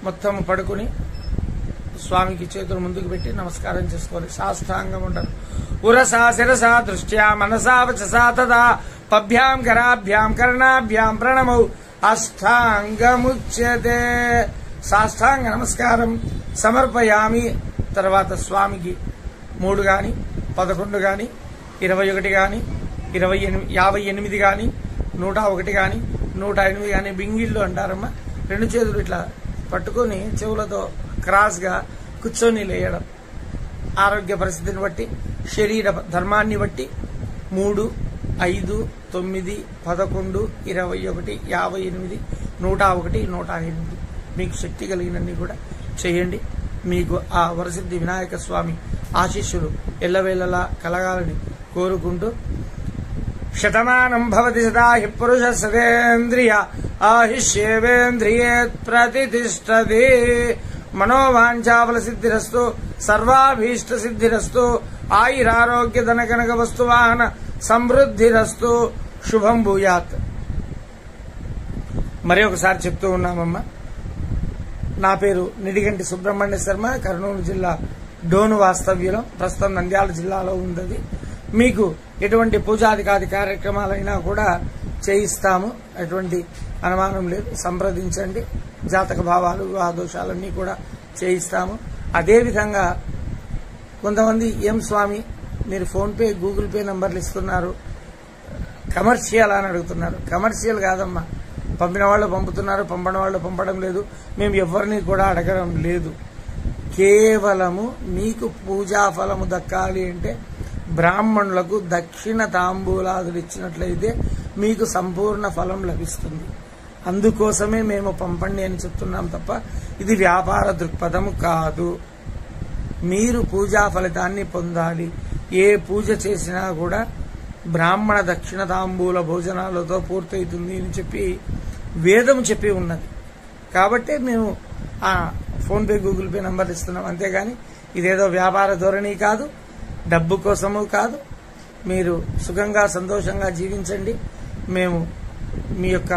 మొత్తం పడుకుని స్వామికి చేతులు ముందుకు పెట్టి నమస్కారం చేసుకోవాలి. సాష్టాంగం ఉంటారు. ఉరసా శిరసా దృష్ట్యా మనసా వచసా తదా పభ్యాం కరాభ్యాం కర్ణాభ్యాం ప్రణమౌ అష్టాంగముచ్యతే. సాష్టాంగ నమస్కారం సమర్పయామి. తర్వాత స్వామికి 3 గాని 11 గాని 21 గాని 58 గాని 101 గాని 108 గాని బింగిళ్ళు అంటారమ్మా. 2 చేతులు ఇట్లా పట్టుకొని చెవులతో క్రాస్ గా కూర్చొని లేయడం. ఆరోగ్య పరిస్థితిని బట్టి శరీర ధర్మాన్ని బట్టి 3, 5, 9, 11, 21, 58, 101, 108 మీకు శక్తి కలిగినన్ని కూడా చేయండి. మీకు ఆ వరసిద్ధి వినాయక స్వామి ఆశీస్సులు ఎల్లవేళలా కలగాలని కోరుకుంటూ శతమానం భవతి సదాహి పురుష సదేంద్రియ ఆయుష్యేవేంద్రియే ప్రతిష్టతి. మనోవాంఛాఫల సిద్ధిరస్తు సర్వాభీష్ట సిద్ధిరస్తు ఆయురారోగ్య ధన కనక వస్తువాహన సమృద్ధిరస్తు. శుభం భూయాత్. మరి ఒకసారి చెప్తూ ఉన్నామమ్మా. నా పేరు నిడిగంటి సుబ్రహ్మణ్య శర్మ, కర్నూలు జిల్లా డోను వాస్తవ్యం, ప్రస్తుతం నంద్యాల జిల్లాలో ఉంది. మీకు ఎటువంటి పూజాధికారి కార్యక్రమాలైనా కూడా చేయిస్తాము, ఎటువంటి అనుమానం లేదు. సంప్రదించండి. జాతక భావాలు వివాహ దోషాలన్నీ కూడా చేయిస్తాము. అదేవిధంగా కొంతమంది ఏం స్వామి మీరు ఫోన్పే గూగుల్ పే నంబర్లు ఇస్తున్నారు, కమర్షియల్ అని అడుగుతున్నారు. కమర్షియల్ కాదమ్మా. పంపిన వాళ్ళు పంపుతున్నారు, పంపని వాళ్ళు పంపడం లేదు. మేము ఎవరిని కూడా అడగడం లేదు. కేవలము మీకు పూజా ఫలము దక్కాలి అంటే బ్రాహ్మణులకు దక్షిణ తాంబూలాదులు ఇచ్చినట్లయితే మీకు సంపూర్ణ ఫలం లభిస్తుంది. అందుకోసమే మేము పంపండి అని చెప్తున్నాం తప్ప ఇది వ్యాపార దృక్పథము కాదు. మీరు పూజా ఫలితాన్ని పొందాలి. ఏ పూజ చేసినా కూడా బ్రాహ్మణ దక్షిణ తాంబూల భోజనాలతో పూర్తవుతుంది అని చెప్పి వేదం చెప్పి ఉన్నది. కాబట్టి మేము ఆ ఫోన్పే గూగుల్ పే నంబర్ ఇస్తున్నాం. అంతేగాని ఇదేదో వ్యాపార ధోరణి కాదు, డబ్బు కోసము కాదు. మీరు సుఖంగా సంతోషంగా జీవించండి. మేము మీ యొక్క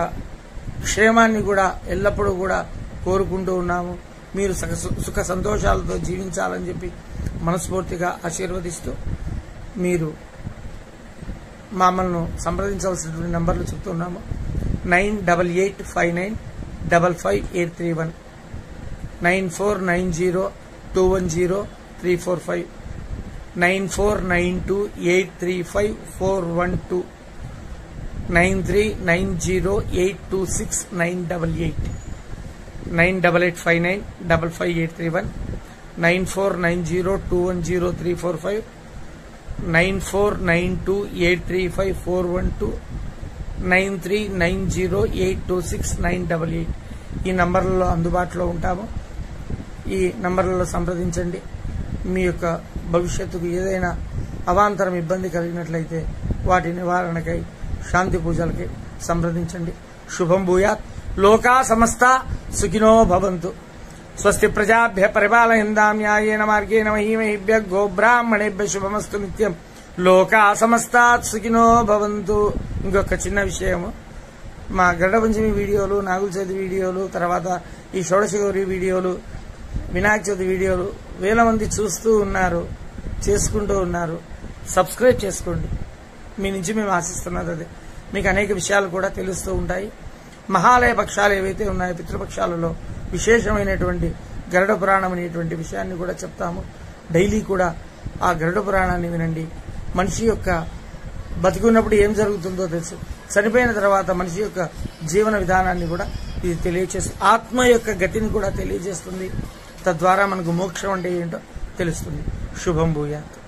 క్షేమాన్ని కూడా ఎల్లప్పుడూ కూడా కోరుకుంటూ ఉన్నాము. మీరు సుఖ సంతోషాలతో జీవించాలని చెప్పి మనస్ఫూర్తిగా ఆశీర్వదిస్తూ మీరు మమ్మల్ని సంప్రదించవలసినటువంటి నంబర్లు చెప్తున్నాము. 9885955831, 9490210345, 9492835412, 9390826988, 9885955831, 9490210345, 9492835412, 9390826988. ఈ నంబర్లలో అందుబాటులో ఉంటాము. ఈ నంబర్లలో సంప్రదించండి. మీ యొక్క భవిష్యత్తుకు ఏదైనా అవాంతరం ఇబ్బంది కలిగినట్లయితే వాటి నివారణకై శాంతి పూజలకి సంప్రదించండి. శుభం భూయాత్. లోకా సమస్త సుఖినో భవంతు. స్వస్తి ప్రజాభ్య పరిపాలయంతాం న్యాయేన మార్గేణ మహీమహీభ్య గోబ్రాహ్మణేభ్య శుభమస్తు నిత్యం. లోకా సమస్తాత్ సుఖినో భవంతు. ఇంకొక చిన్న విషయము, మా గరుడ పంచమి వీడియోలు, నాగుల చవితి వీడియోలు, తర్వాత ఈ షోడశ గౌరి వీడియోలు, వినాయక చవితి వీడియోలు వేల మంది చూస్తూ ఉన్నారు, చేసుకుంటూ ఉన్నారు. సబ్స్క్రైబ్ చేసుకోండి. మీ నుంచి మేము ఆశిస్తున్నది అదే. మీకు అనేక విషయాలు కూడా తెలుస్తూ ఉంటాయి. మహాలయ పక్షాలు ఏవైతే ఉన్నాయో పితృపక్షాలలో విశేషమైనటువంటి గరుడ పురాణం అనేటువంటి విషయాన్ని కూడా చెప్తాము. డైలీ కూడా ఆ గరుడ పురాణాన్ని వినండి. మనిషి యొక్క బతికున్నప్పుడు ఏం జరుగుతుందో తెలుసు, చనిపోయిన తర్వాత మనిషి యొక్క జీవన విధానాన్ని కూడా ఇది తెలియజేస్తుంది. ఆత్మ యొక్క గతిని కూడా తెలియజేస్తుంది. తద్వారా మనకు మోక్షం అంటే ఏంటో తెలుస్తుంది. శుభం భూయాత్.